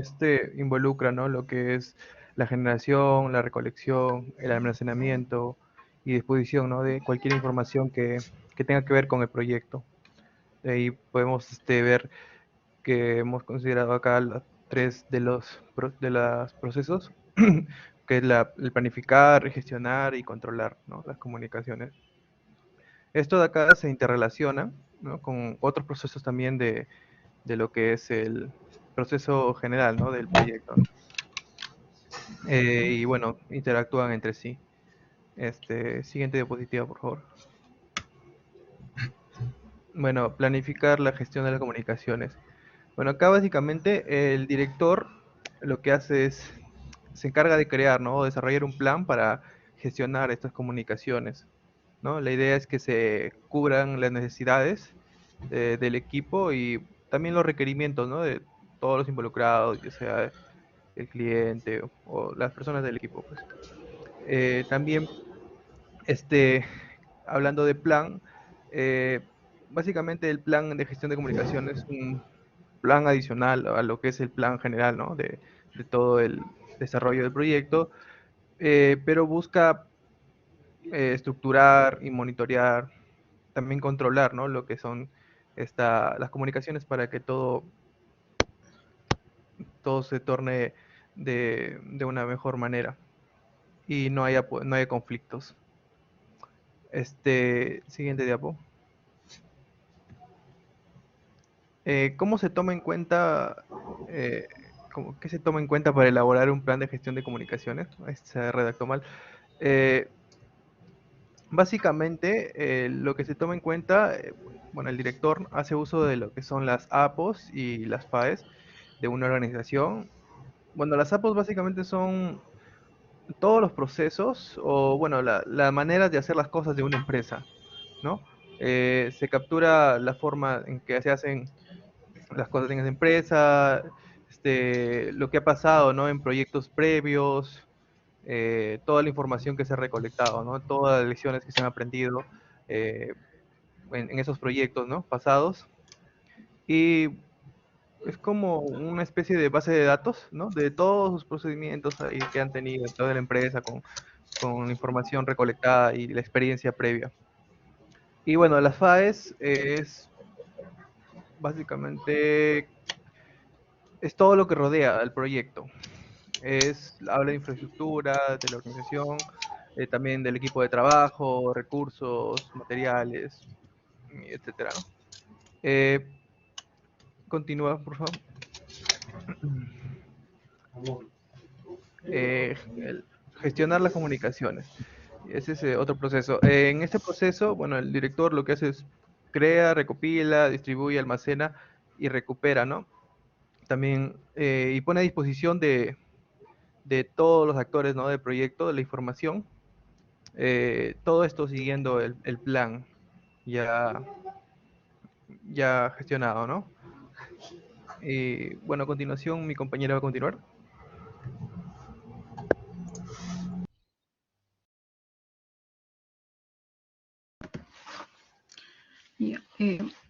Speaker 3: involucra, ¿no?, lo que es la generación, la recolección, el almacenamiento y disposición, ¿no?, de cualquier información que tenga que ver con el proyecto. De ahí podemos ver que hemos considerado acá tres de los procesos, que es el planificar, gestionar y controlar, ¿no?, las comunicaciones. Esto de acá se interrelaciona, ¿no?, con otros procesos también de lo que es el proceso general, ¿no?, del proyecto, ¿no? Y bueno, interactúan entre sí. Siguiente diapositiva, por favor. Bueno, planificar la gestión de las comunicaciones. Bueno, acá básicamente el director lo que hace es, se encarga de crear, ¿no?, o desarrollar un plan para gestionar estas comunicaciones, ¿no? La idea es que se cubran las necesidades del equipo y también los requerimientos, ¿no?, de todos los involucrados, ya sea el cliente o las personas del equipo, pues. También, este, hablando de plan, eh, básicamente el plan de gestión de comunicaciones es un plan adicional a lo que es el plan general, ¿no?, de todo el desarrollo del proyecto, pero busca estructurar y monitorear, también controlar, ¿no?, lo que son las comunicaciones para que todo se torne de una mejor manera y no haya conflictos. Siguiente diapo. ¿Cómo se toma en cuenta, qué se toma en cuenta para elaborar un plan de gestión de comunicaciones? Ahí se redactó mal. Eh, Básicamente, lo que se toma en cuenta, bueno, el director hace uso de lo que son las APOs y las FAEs de una organización. Bueno, las APOs básicamente son todos los procesos o, bueno, la manera de hacer las cosas de una empresa, ¿no? Se captura la forma en que se hacen las cosas en esa empresa, lo que ha pasado, ¿no?, en proyectos previos, toda la información que se ha recolectado, ¿no?, todas las lecciones que se han aprendido eh, en esos proyectos, ¿no?, pasados. Y es como una especie de base de datos, ¿no?, de todos los procedimientos ahí que han tenido en toda la empresa con información recolectada y la experiencia previa. Y bueno, las FAES es básicamente es todo lo que rodea al proyecto. Habla de infraestructura, de la organización, también del equipo de trabajo, recursos, materiales, etcétera, ¿no? Continúa, por favor. Gestionar las comunicaciones. Ese es otro proceso. En este proceso, bueno, el director lo que hace es crea, recopila, distribuye, almacena y recupera, ¿no? También, y pone a disposición de todos los actores, ¿no?, del proyecto, de la información, todo esto siguiendo el plan ya, ya gestionado, ¿no? Y bueno, a continuación mi compañera va a continuar.
Speaker 4: Ya,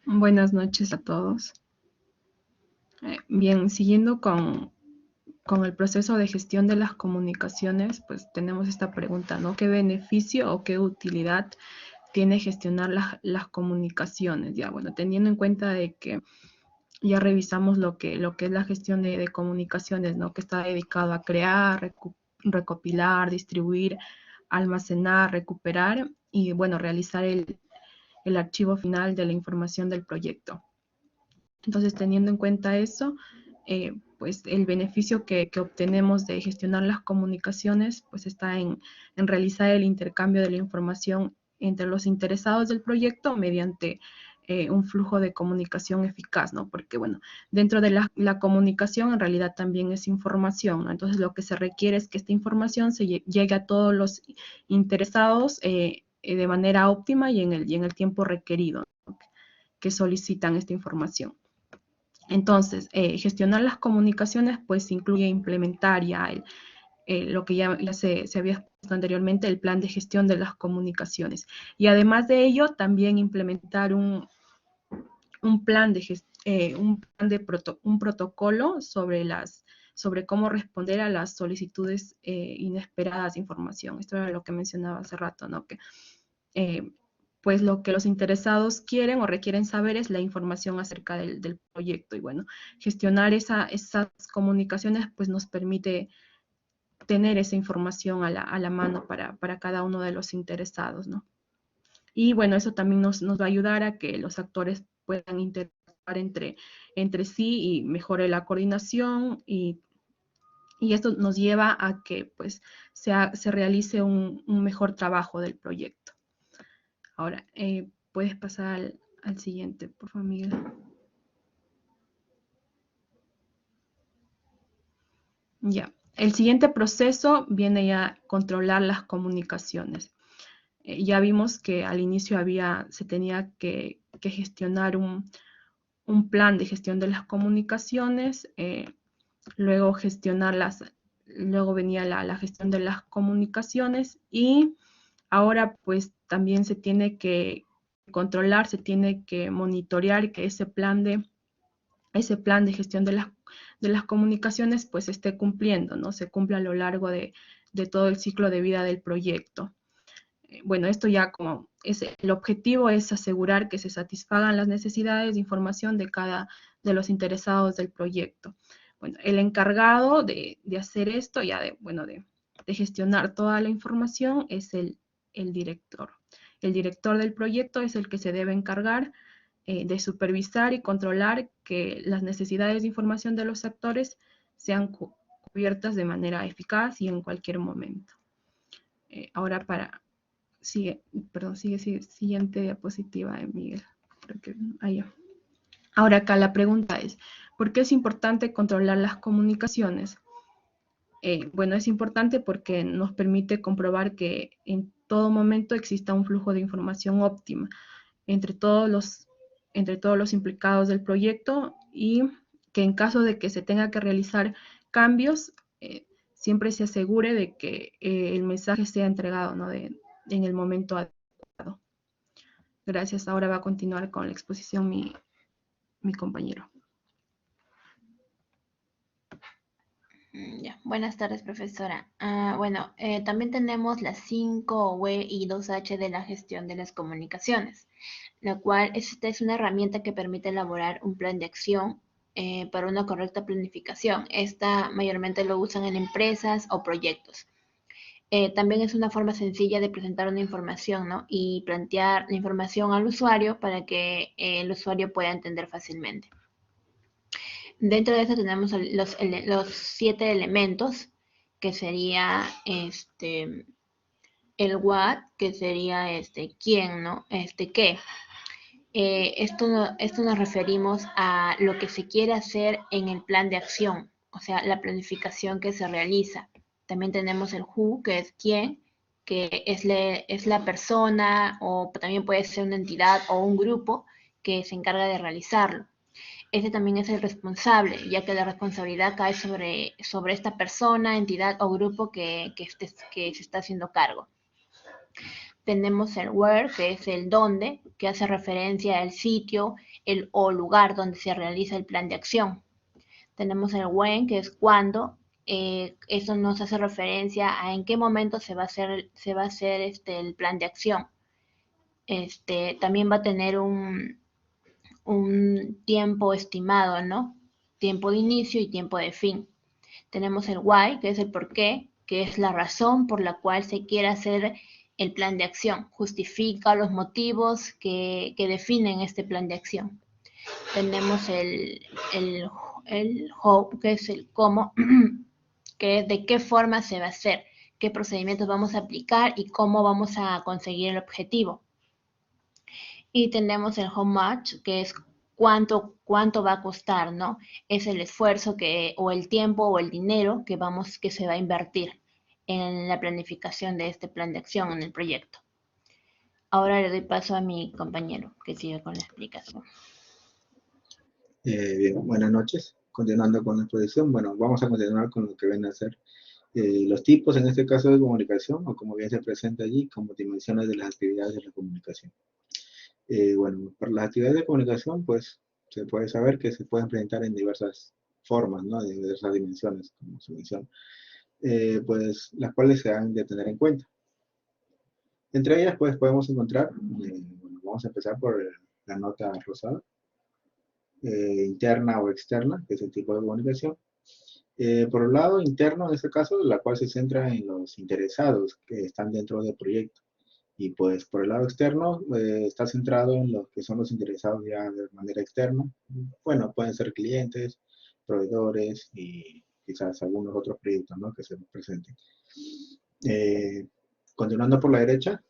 Speaker 4: buenas noches a todos. Bien, siguiendo con el proceso de gestión de las comunicaciones, pues tenemos esta pregunta, ¿no? ¿Qué beneficio o qué utilidad tiene gestionar las comunicaciones? Ya, bueno, teniendo en cuenta de que ya revisamos lo que es la gestión de comunicaciones, ¿no?, que está dedicado a crear, recopilar, distribuir, almacenar, recuperar y, bueno, realizar el archivo final de la información del proyecto. Entonces, teniendo en cuenta eso, pues el beneficio que obtenemos de gestionar las comunicaciones, pues está en realizar el intercambio de la información entre los interesados del proyecto mediante un flujo de comunicación eficaz, ¿no? Porque, bueno, dentro de la comunicación en realidad también es información, ¿no? Entonces, lo que se requiere es que esta información llegue a todos los interesados de manera óptima y en el tiempo requerido, ¿no? Que solicitan esta información. Entonces, gestionar las comunicaciones, pues, incluye implementar ya lo que ya se había expuesto anteriormente, el plan de gestión de las comunicaciones. Y además de ello, también implementar un protocolo sobre cómo responder a las solicitudes inesperadas de información. Esto era lo que mencionaba hace rato, ¿no? Que pues lo que los interesados quieren o requieren saber es la información acerca del proyecto. Y bueno, gestionar esas comunicaciones pues nos permite tener esa información a la mano para cada uno de los interesados, ¿no? Y bueno, eso también nos va a ayudar a que los actores puedan interactuar entre sí y mejore la coordinación y esto nos lleva a que pues se realice un mejor trabajo del proyecto. Ahora, puedes pasar al siguiente, por favor, Miguel. Ya, el siguiente proceso viene ya controlar las comunicaciones. Ya vimos que al inicio se tenía que gestionar un plan de gestión de las comunicaciones, luego luego venía la gestión de las comunicaciones y ahora pues también se tiene que controlar, se tiene que monitorear que ese plan de gestión de las comunicaciones pues esté cumpliendo, ¿no? Se cumpla a lo largo de todo el ciclo de vida del proyecto. Bueno, esto ya como el objetivo es asegurar que se satisfagan las necesidades de información de los interesados del proyecto. Bueno, el encargado de hacer esto, ya de gestionar toda la información es el director. El director del proyecto es el que se debe encargar de supervisar y controlar que las necesidades de información de los actores sean cubiertas de manera eficaz y en cualquier momento. Ahora siguiente diapositiva, Miguel. Ahora acá la pregunta es, ¿por qué es importante controlar las comunicaciones? Bueno, es importante porque nos permite comprobar que en todo momento exista un flujo de información óptima entre todos los implicados del proyecto y que en caso de que se tenga que realizar cambios, siempre se asegure de que el mensaje sea entregado, ¿no? en el momento adecuado. Gracias. Ahora va a continuar con la exposición mi compañero.
Speaker 5: Ya. Buenas tardes, profesora. También tenemos las 5W y 2H de la gestión de las comunicaciones, la cual esta es una herramienta que permite elaborar un plan de acción para una correcta planificación. Esta mayormente lo usan en empresas o proyectos. También es una forma sencilla de presentar una información, ¿no? Y plantear la información al usuario para que el usuario pueda entender fácilmente. Dentro de esto tenemos los 7 elementos, que sería el what, que sería quién, ¿no? Qué. Esto nos referimos a lo que se quiere hacer en el plan de acción, o sea, la planificación que se realiza. También tenemos el who, que es quién, que es la persona, o también puede ser una entidad o un grupo que se encarga de realizarlo. Este también es el responsable, ya que la responsabilidad cae sobre esta persona, entidad o grupo que se está haciendo cargo. Tenemos el where, que es el dónde, que hace referencia al sitio o lugar donde se realiza el plan de acción. Tenemos el when, que es cuándo. Eso nos hace referencia a en qué momento se va a hacer el plan de acción. También va a tener un tiempo estimado, ¿no? Tiempo de inicio y tiempo de fin. Tenemos el why, que es el por qué, que es la razón por la cual se quiere hacer el plan de acción. Justifica los motivos que definen este plan de acción. Tenemos el how, que es el cómo, que es de qué forma se va a hacer, qué procedimientos vamos a aplicar y cómo vamos a conseguir el objetivo. Y tenemos el how much, que es cuánto va a costar, ¿no? Es el esfuerzo o el tiempo o el dinero que se va a invertir en la planificación de este plan de acción en el proyecto. Ahora le doy paso a mi compañero que sigue con la explicación.
Speaker 6: Bien, buenas noches. Continuando con la exposición, bueno, vamos a continuar con lo que ven a ser los tipos, en este caso de comunicación, o como bien se presenta allí, como dimensiones de las actividades de la comunicación. Bueno, para las actividades de comunicación, pues se puede saber que se pueden presentar en diversas formas, ¿no? De diversas dimensiones, como se menciona, pues las cuales se han de tener en cuenta. Entre ellas, pues podemos encontrar, bueno, vamos a empezar por la nota rosada, interna o externa, que es el tipo de comunicación. Por el lado interno, en este caso, la cual se centra en los interesados que están dentro del proyecto. Y pues por el lado externo, está centrado en los que son los interesados ya de manera externa. Bueno, pueden ser clientes, proveedores y quizás algunos otros proyectos, ¿no?, que se presenten. Continuando por la derecha,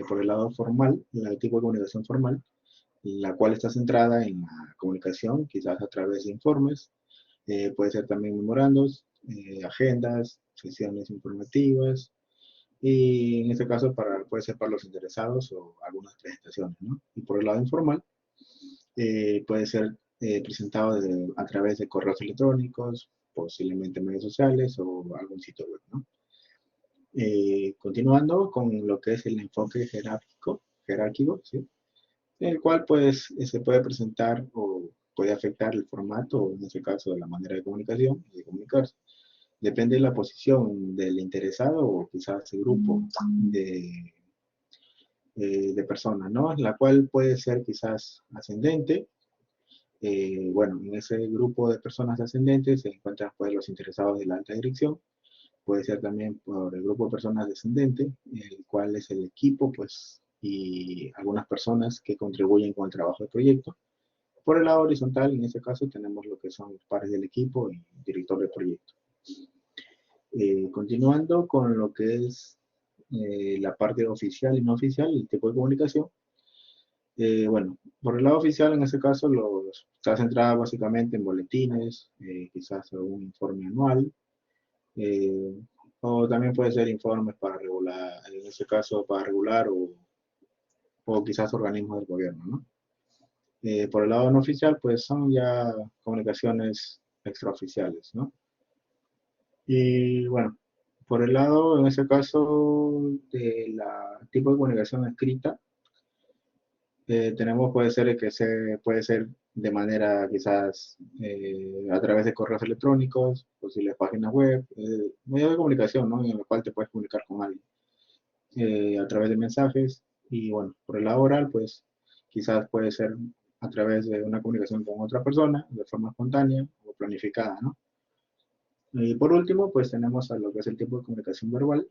Speaker 6: por el lado formal, el tipo de comunicación formal, la cual está centrada en la comunicación, quizás a través de informes, puede ser también memorandos, agendas, sesiones informativas, y en este caso puede ser para los interesados o algunas presentaciones, ¿no? Y por el lado informal, puede ser presentado a través de correos electrónicos, posiblemente medios sociales o algún sitio web, ¿no? Continuando con lo que es el enfoque jerárquico, ¿sí?, el cual pues se puede presentar o puede afectar el formato, o en este caso de la manera de comunicación, de comunicarse. Depende de la posición del interesado o quizás el grupo de personas, ¿no? La cual puede ser quizás ascendente. Bueno, en ese grupo de personas ascendentes se encuentran pues los interesados de la alta dirección. Puede ser también por el grupo de personas descendente, el cual es el equipo, pues, y algunas personas que contribuyen con el trabajo del proyecto. Por el lado horizontal, en este caso, tenemos lo que son los pares del equipo y director del proyecto. Continuando con lo que es la parte oficial y no oficial, el tipo de comunicación. Bueno, por el lado oficial, en este caso, está centrada básicamente en boletines, quizás algún informe anual, o también puede ser informes para regular, en este caso para regular o quizás organismos del gobierno, ¿no? Por el lado no oficial, pues son ya comunicaciones extraoficiales, ¿no? Y bueno, por el lado, en ese caso, de la tipo de comunicación escrita, tenemos, puede ser de manera quizás a través de correos electrónicos, posibles páginas web, medio de comunicación, ¿no?, en el cual te puedes comunicar con alguien, a través de mensajes. Y bueno, por el lado oral, pues quizás puede ser a través de una comunicación con otra persona, de forma espontánea o planificada, ¿no? Y por último, pues tenemos a lo que es el tipo de comunicación verbal,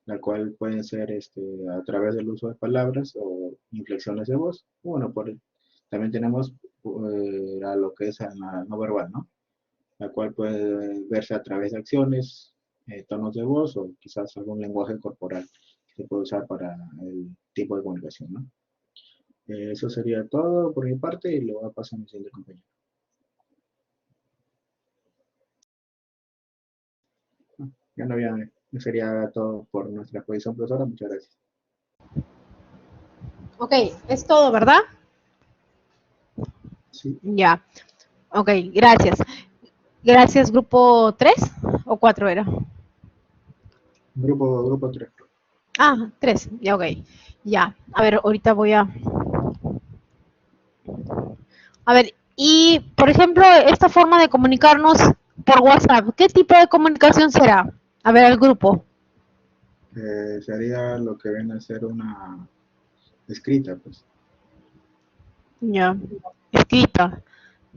Speaker 6: la cual pueden ser a través del uso de palabras o inflexiones de voz. Bueno, también tenemos a lo que es la no verbal, ¿no?, la cual puede verse a través de acciones, tonos de voz o quizás algún lenguaje corporal que se puede usar para el tipo de comunicación, ¿no? Eso sería todo por mi parte y le voy a pasar a mi siguiente compañero. Ya no había, sería todo por nuestra exposición, profesora. Muchas gracias.
Speaker 1: Ok, es todo, ¿verdad?
Speaker 6: Sí.
Speaker 1: Ya. Ok, gracias. Gracias, grupo 3 o 4 era.
Speaker 6: Grupo 3.
Speaker 1: Ah, 3, ya, ok. Ya, a ver, ahorita voy a... A ver, y por ejemplo, esta forma de comunicarnos por WhatsApp, ¿qué tipo de comunicación será? A ver, el grupo.
Speaker 6: Sería lo que viene a ser una escrita, pues.
Speaker 1: Ya, escrita.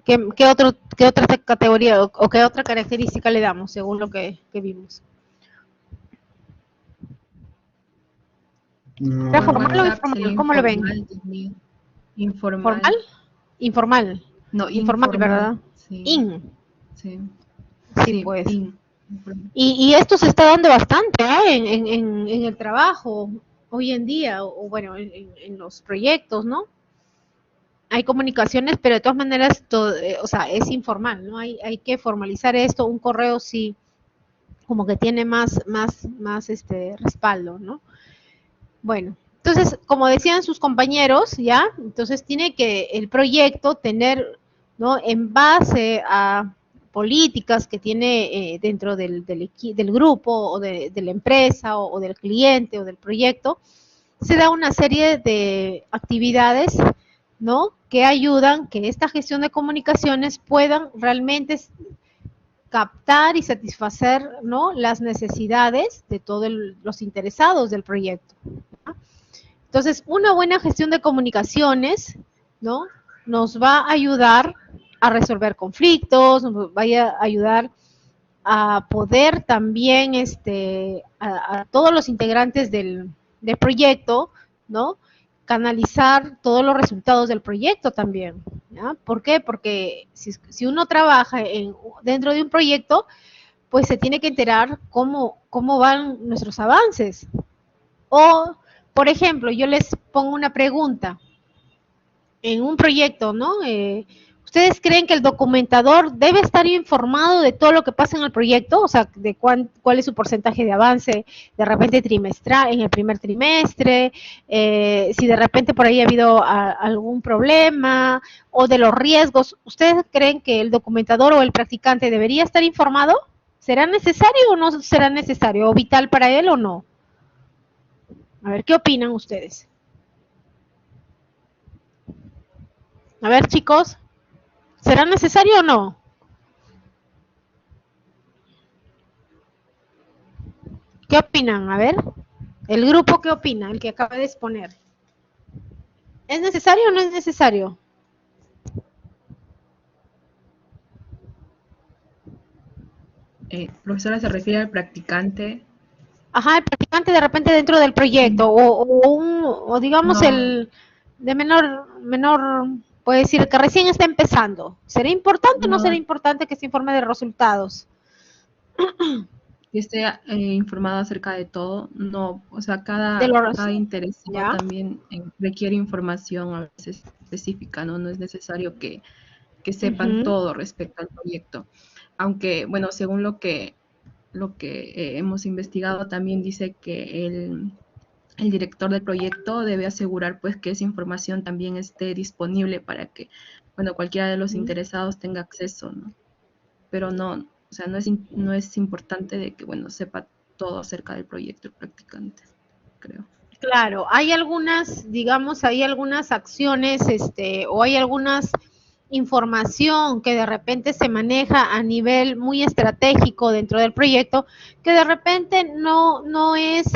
Speaker 1: ¿Qué otra categoría o qué otra característica le damos según lo que vimos? ¿Era
Speaker 6: No,
Speaker 1: formal o
Speaker 4: WhatsApp sería
Speaker 1: informal? ¿Cómo lo ven?
Speaker 4: informal también. Informal.
Speaker 1: ¿Formal? Informal.
Speaker 4: No,
Speaker 1: Informal, ¿verdad?
Speaker 4: Sí.
Speaker 1: In.
Speaker 4: Sí.
Speaker 1: Sí,
Speaker 4: Sí,
Speaker 1: pues.
Speaker 4: in.
Speaker 1: Y esto se está dando bastante, ¿ah? En el trabajo hoy en día, o bueno, en los proyectos, ¿no? Hay comunicaciones, pero de todas maneras, todo, o sea, es informal, ¿no? Hay que formalizar esto, un correo sí, como que tiene más respaldo, ¿no? Bueno, entonces, como decían sus compañeros, ¿ya? Entonces tiene que el proyecto tener, ¿no? En base a políticas que tiene dentro del grupo o de la empresa o del cliente o del proyecto, se da una serie de actividades, ¿no? Que ayudan que esta gestión de comunicaciones puedan realmente captar y satisfacer, ¿no? Las necesidades de todos los interesados del proyecto. ¿No? Entonces, una buena gestión de comunicaciones, ¿no? Nos va a ayudar a resolver conflictos, nos va a ayudar a poder también a todos los integrantes del proyecto, ¿no? Canalizar todos los resultados del proyecto también. ¿Ya? ¿Por qué? Porque si uno trabaja dentro de un proyecto, pues se tiene que enterar cómo van nuestros avances. O, por ejemplo, yo les pongo una pregunta en un proyecto, ¿no? ¿Ustedes creen que el documentador debe estar informado de todo lo que pasa en el proyecto? O sea, de cuál es su porcentaje de avance, de repente trimestral, en el primer trimestre, si de repente por ahí ha habido algún problema, o de los riesgos. ¿Ustedes creen que el documentador o el practicante debería estar informado? ¿Será necesario o no será necesario? ¿O vital para él o no? A ver, ¿qué opinan ustedes? A ver, chicos, ¿será necesario o no? ¿Qué opinan? A ver, el grupo, ¿qué opina? El que acaba de exponer. ¿Es necesario o no es necesario?
Speaker 4: Profesora, se refiere al practicante.
Speaker 1: Ajá, el practicante de repente dentro del proyecto, o digamos
Speaker 4: No,
Speaker 1: el de menor, puede decir, el que recién está empezando. ¿Será importante o no será
Speaker 4: no,
Speaker 1: importante que se informe de resultados?
Speaker 4: que esté informado acerca de todo, no, o sea,
Speaker 1: De los,
Speaker 4: cada interesado
Speaker 1: ¿ya?
Speaker 4: también requiere información a veces específica, ¿no? No es necesario que sepan
Speaker 1: Ujú.
Speaker 4: todo respecto al proyecto. Aunque, bueno, según lo que hemos investigado, también dice que el director del proyecto debe asegurar pues que esa información también esté disponible para que, bueno, cualquiera de los interesados tenga acceso, ¿no? Pero no, o sea, no es importante de que, bueno, sepa todo acerca del proyecto el practicante, creo.
Speaker 1: Claro, hay algunas, digamos, hay algunas acciones, o hay algunas información que de repente se maneja a nivel muy estratégico dentro del proyecto, que de repente no es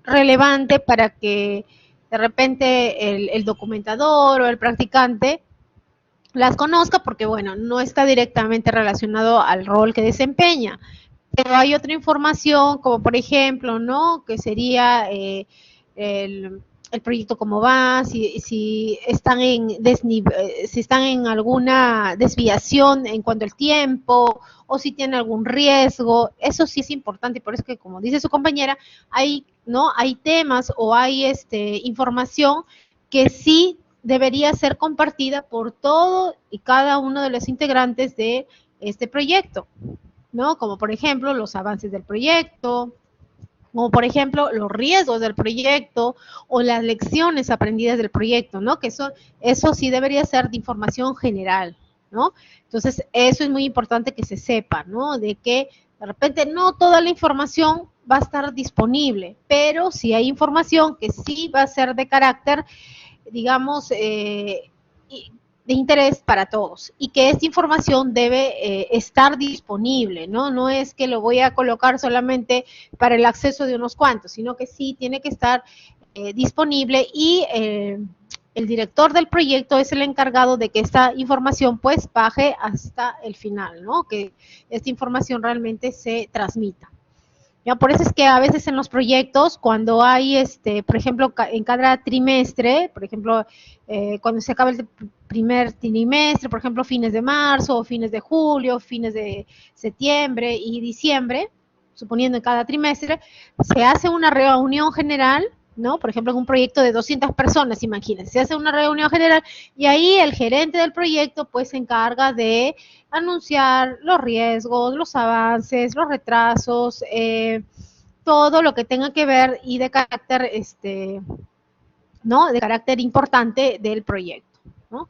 Speaker 1: relevante para que de repente el documentador o el practicante las conozca, porque bueno, no está directamente relacionado al rol que desempeña. Pero hay otra información, como por ejemplo, ¿no? Que sería el proyecto cómo va, si están si están en alguna desviación en cuanto al tiempo, o si tienen algún riesgo. Eso sí es importante, y por eso que, como dice su compañera, hay temas o hay información que sí debería ser compartida por todo y cada uno de los integrantes de este proyecto. ¿No? Como por ejemplo los avances del proyecto, como por ejemplo los riesgos del proyecto o las lecciones aprendidas del proyecto, ¿no? Eso sí debería ser de información general, ¿no? Entonces, eso es muy importante que se sepa, ¿no? De que de repente no toda la información va a estar disponible, pero sí hay información que sí va a ser de carácter, digamos, de interés para todos y que esta información debe estar disponible, ¿no? No es que lo voy a colocar solamente para el acceso de unos cuantos, sino que sí tiene que estar disponible y el director del proyecto es el encargado de que esta información pues baje hasta el final, ¿no? Que esta información realmente se transmita. ¿Ya? Por eso es que a veces en los proyectos, cuando hay, por ejemplo, en cada trimestre, por ejemplo, cuando se acaba el primer trimestre, por ejemplo, fines de marzo, fines de julio, fines de septiembre y diciembre, suponiendo en cada trimestre, se hace una reunión general, ¿no? Por ejemplo, en un proyecto de 200 personas, imagínense, se hace una reunión general y ahí el gerente del proyecto pues se encarga de anunciar los riesgos, los avances, los retrasos, todo lo que tenga que ver y de carácter, ¿no? De carácter importante del proyecto, ¿no?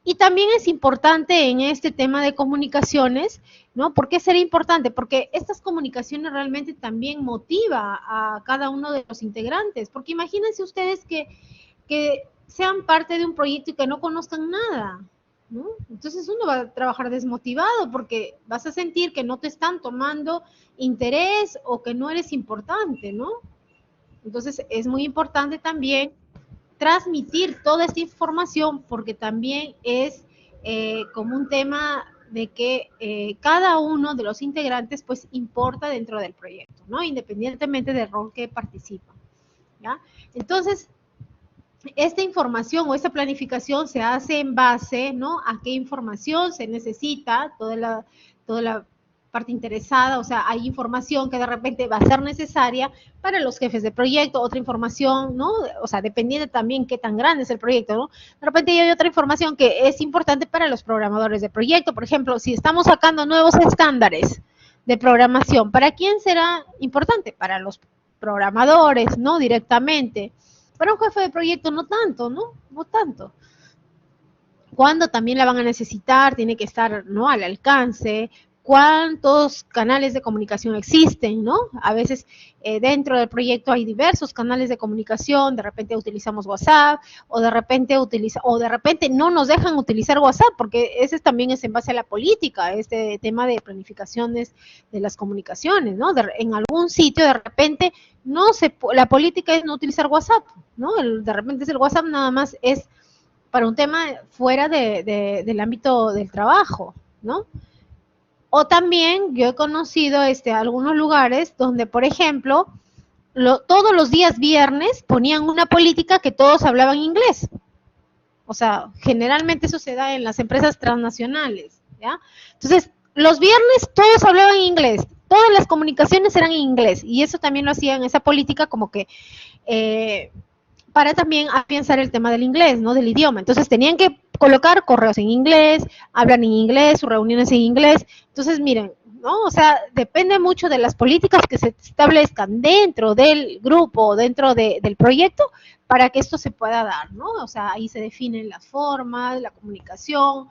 Speaker 1: Y también es importante en este tema de comunicaciones, ¿no? ¿Por qué será importante? Porque estas comunicaciones realmente también motiva a cada uno de los integrantes, porque imagínense ustedes que sean parte de un proyecto y que no conozcan nada, ¿no? Entonces uno va a trabajar desmotivado porque vas a sentir que no te están tomando interés o que no eres importante, ¿no? Entonces es muy importante también transmitir toda esta información porque también es como un tema de que cada uno de los integrantes pues importa dentro del proyecto, ¿no? Independientemente del rol que participa, ¿ya? Entonces, esta información o esta planificación se hace en base, ¿no? A qué información se necesita, toda la parte interesada, o sea, hay información que de repente va a ser necesaria para los jefes de proyecto, otra información, ¿no? O sea, dependiendo también qué tan grande es el proyecto, ¿no? De repente hay otra información que es importante para los programadores de proyecto, por ejemplo, si estamos sacando nuevos estándares de programación, ¿para quién será importante? Para los programadores, ¿no? Directamente. Para un jefe de proyecto no tanto, ¿no? No tanto. Cuándo también la van a necesitar, tiene que estar, ¿no? Al alcance, cuántos canales de comunicación existen, ¿no? A veces dentro del proyecto hay diversos canales de comunicación, de repente utilizamos WhatsApp, o de repente no nos dejan utilizar WhatsApp, porque ese también es en base a la política, este tema de planificaciones de las comunicaciones, ¿no? En algún sitio de repente la política es no utilizar WhatsApp, ¿no? De repente el WhatsApp nada más es para un tema fuera del ámbito del trabajo, ¿no? O también yo he conocido algunos lugares donde, por ejemplo, todos los días viernes ponían una política que todos hablaban inglés. O sea, generalmente eso se da en las empresas transnacionales, ¿ya? Entonces, los viernes todos hablaban inglés, todas las comunicaciones eran en inglés, y eso también lo hacían, esa política como que para también afianzar el tema del inglés, ¿no? Del idioma. Entonces tenían que colocar correos en inglés, hablan en inglés, sus reuniones en inglés. Entonces, miren, ¿no? O sea, depende mucho de las políticas que se establezcan dentro del grupo, dentro del proyecto, para que esto se pueda dar, ¿no? O sea, ahí se definen las formas, la comunicación,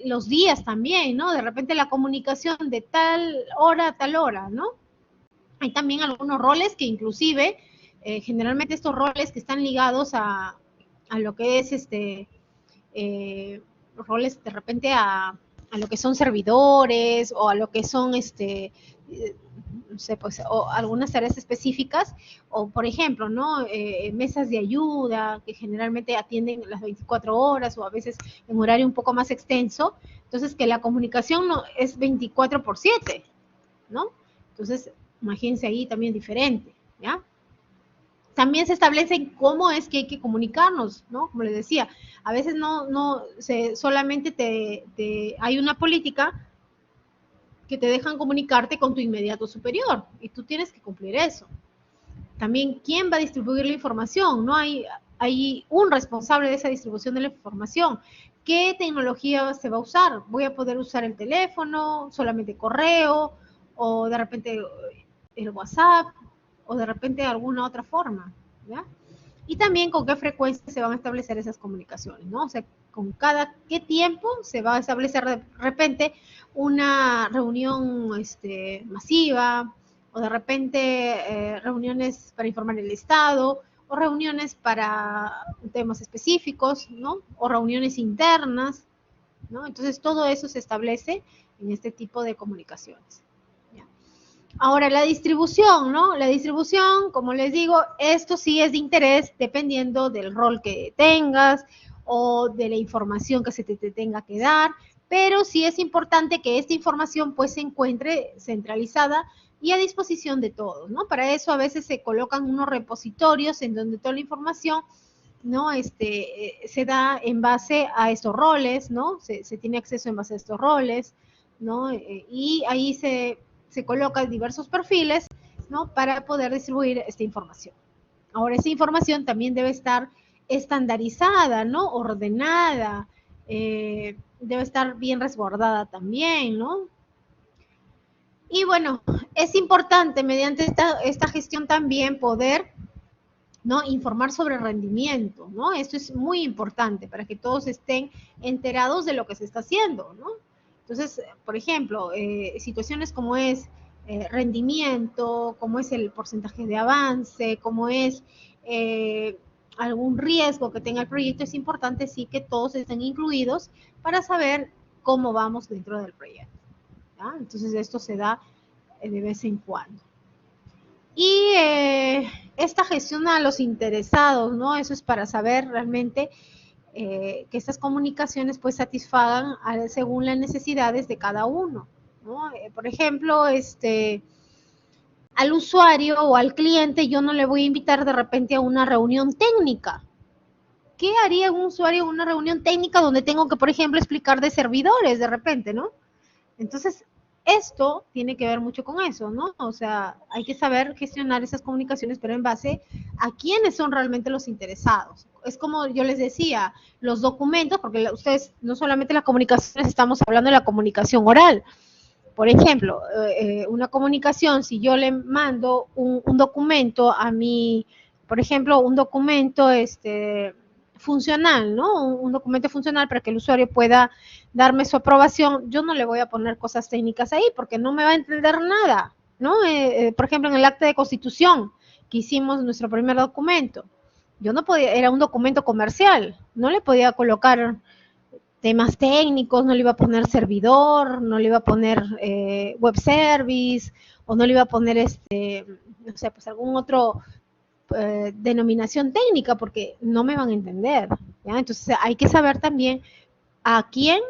Speaker 1: los días también, ¿no? De repente la comunicación de tal hora a tal hora, ¿no? Hay también algunos roles que inclusive generalmente estos roles que están ligados a lo que es roles de repente a lo que son servidores o a lo que son no sé, pues, o algunas tareas específicas, o por ejemplo, ¿no? Mesas de ayuda que generalmente atienden las 24 horas o a veces en horario un poco más extenso, entonces que la comunicación no es 24/7, ¿no? Entonces, imagínense ahí también diferente, ¿ya? También se establece cómo es que hay que comunicarnos, ¿no? Como les decía, a veces solamente hay una política que te dejan comunicarte con tu inmediato superior y tú tienes que cumplir eso. También, ¿quién va a distribuir la información? No hay un responsable de esa distribución de la información. ¿Qué tecnología se va a usar? ¿Voy a poder usar el teléfono, solamente correo, o de repente el WhatsApp, o de repente alguna otra forma, ¿ya? Y también con qué frecuencia se van a establecer esas comunicaciones, ¿no? O sea, con qué tiempo se va a establecer de repente una reunión masiva, o de repente reuniones para informar el Estado, o reuniones para temas específicos, ¿no? O reuniones internas, ¿no? Entonces todo eso se establece en este tipo de comunicaciones. Ahora, la distribución, ¿no? La distribución, como les digo, esto sí es de interés dependiendo del rol que tengas o de la información que se te tenga que dar, pero sí es importante que esta información pues se encuentre centralizada y a disposición de todos, ¿no? Para eso a veces se colocan unos repositorios en donde toda la información, ¿no? Se da en base a estos roles, ¿no? Se tiene acceso en base a estos roles, ¿no? Y ahí se colocan diversos perfiles, ¿no? Para poder distribuir esta información. Ahora, esa información también debe estar estandarizada, ¿no? Ordenada, debe estar bien resguardada también, ¿no? Y bueno, es importante mediante esta gestión también poder, ¿no? Informar sobre rendimiento, ¿no? Esto es muy importante para que todos estén enterados de lo que se está haciendo, ¿no? Entonces, por ejemplo, situaciones como es rendimiento, como es el porcentaje de avance, como es algún riesgo que tenga el proyecto, es importante sí que todos estén incluidos para saber cómo vamos dentro del proyecto, ¿ya? Entonces, esto se da de vez en cuando. Y esta gestión a los interesados, ¿no? Eso es para saber realmente que estas comunicaciones pues satisfagan según las necesidades de cada uno, ¿no? Por ejemplo, al usuario o al cliente yo no le voy a invitar de repente a una reunión técnica. ¿Qué haría un usuario en una reunión técnica donde tengo que, por ejemplo, explicar de servidores de repente, ¿no? Entonces, esto tiene que ver mucho con eso, ¿no? O sea, hay que saber gestionar esas comunicaciones, pero en base a quiénes son realmente los interesados. Es como yo les decía, los documentos, porque ustedes no solamente las comunicaciones, estamos hablando de la comunicación oral. Por ejemplo, una comunicación, si yo le mando un documento a mi, por ejemplo, un documento funcional, ¿no? Un documento funcional para que el usuario pueda darme su aprobación, yo no le voy a poner cosas técnicas ahí porque no me va a entender nada, ¿no? Por ejemplo, en el acta de constitución que hicimos nuestro primer documento, yo no podía, era un documento comercial, no le podía colocar temas técnicos, no le iba a poner servidor, no le iba a poner web service, o no le iba a poner, no sé, pues algún otro denominación técnica, porque no me van a entender, ¿ya? Entonces hay que saber también a quién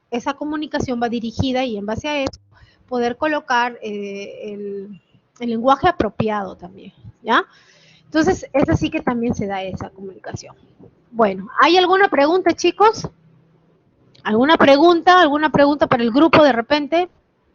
Speaker 1: esa comunicación va dirigida y en base a eso poder colocar el lenguaje apropiado también, ¿ya? Entonces, es así que también se da esa comunicación. Bueno, ¿hay alguna pregunta, chicos? ¿Alguna pregunta para el grupo de repente?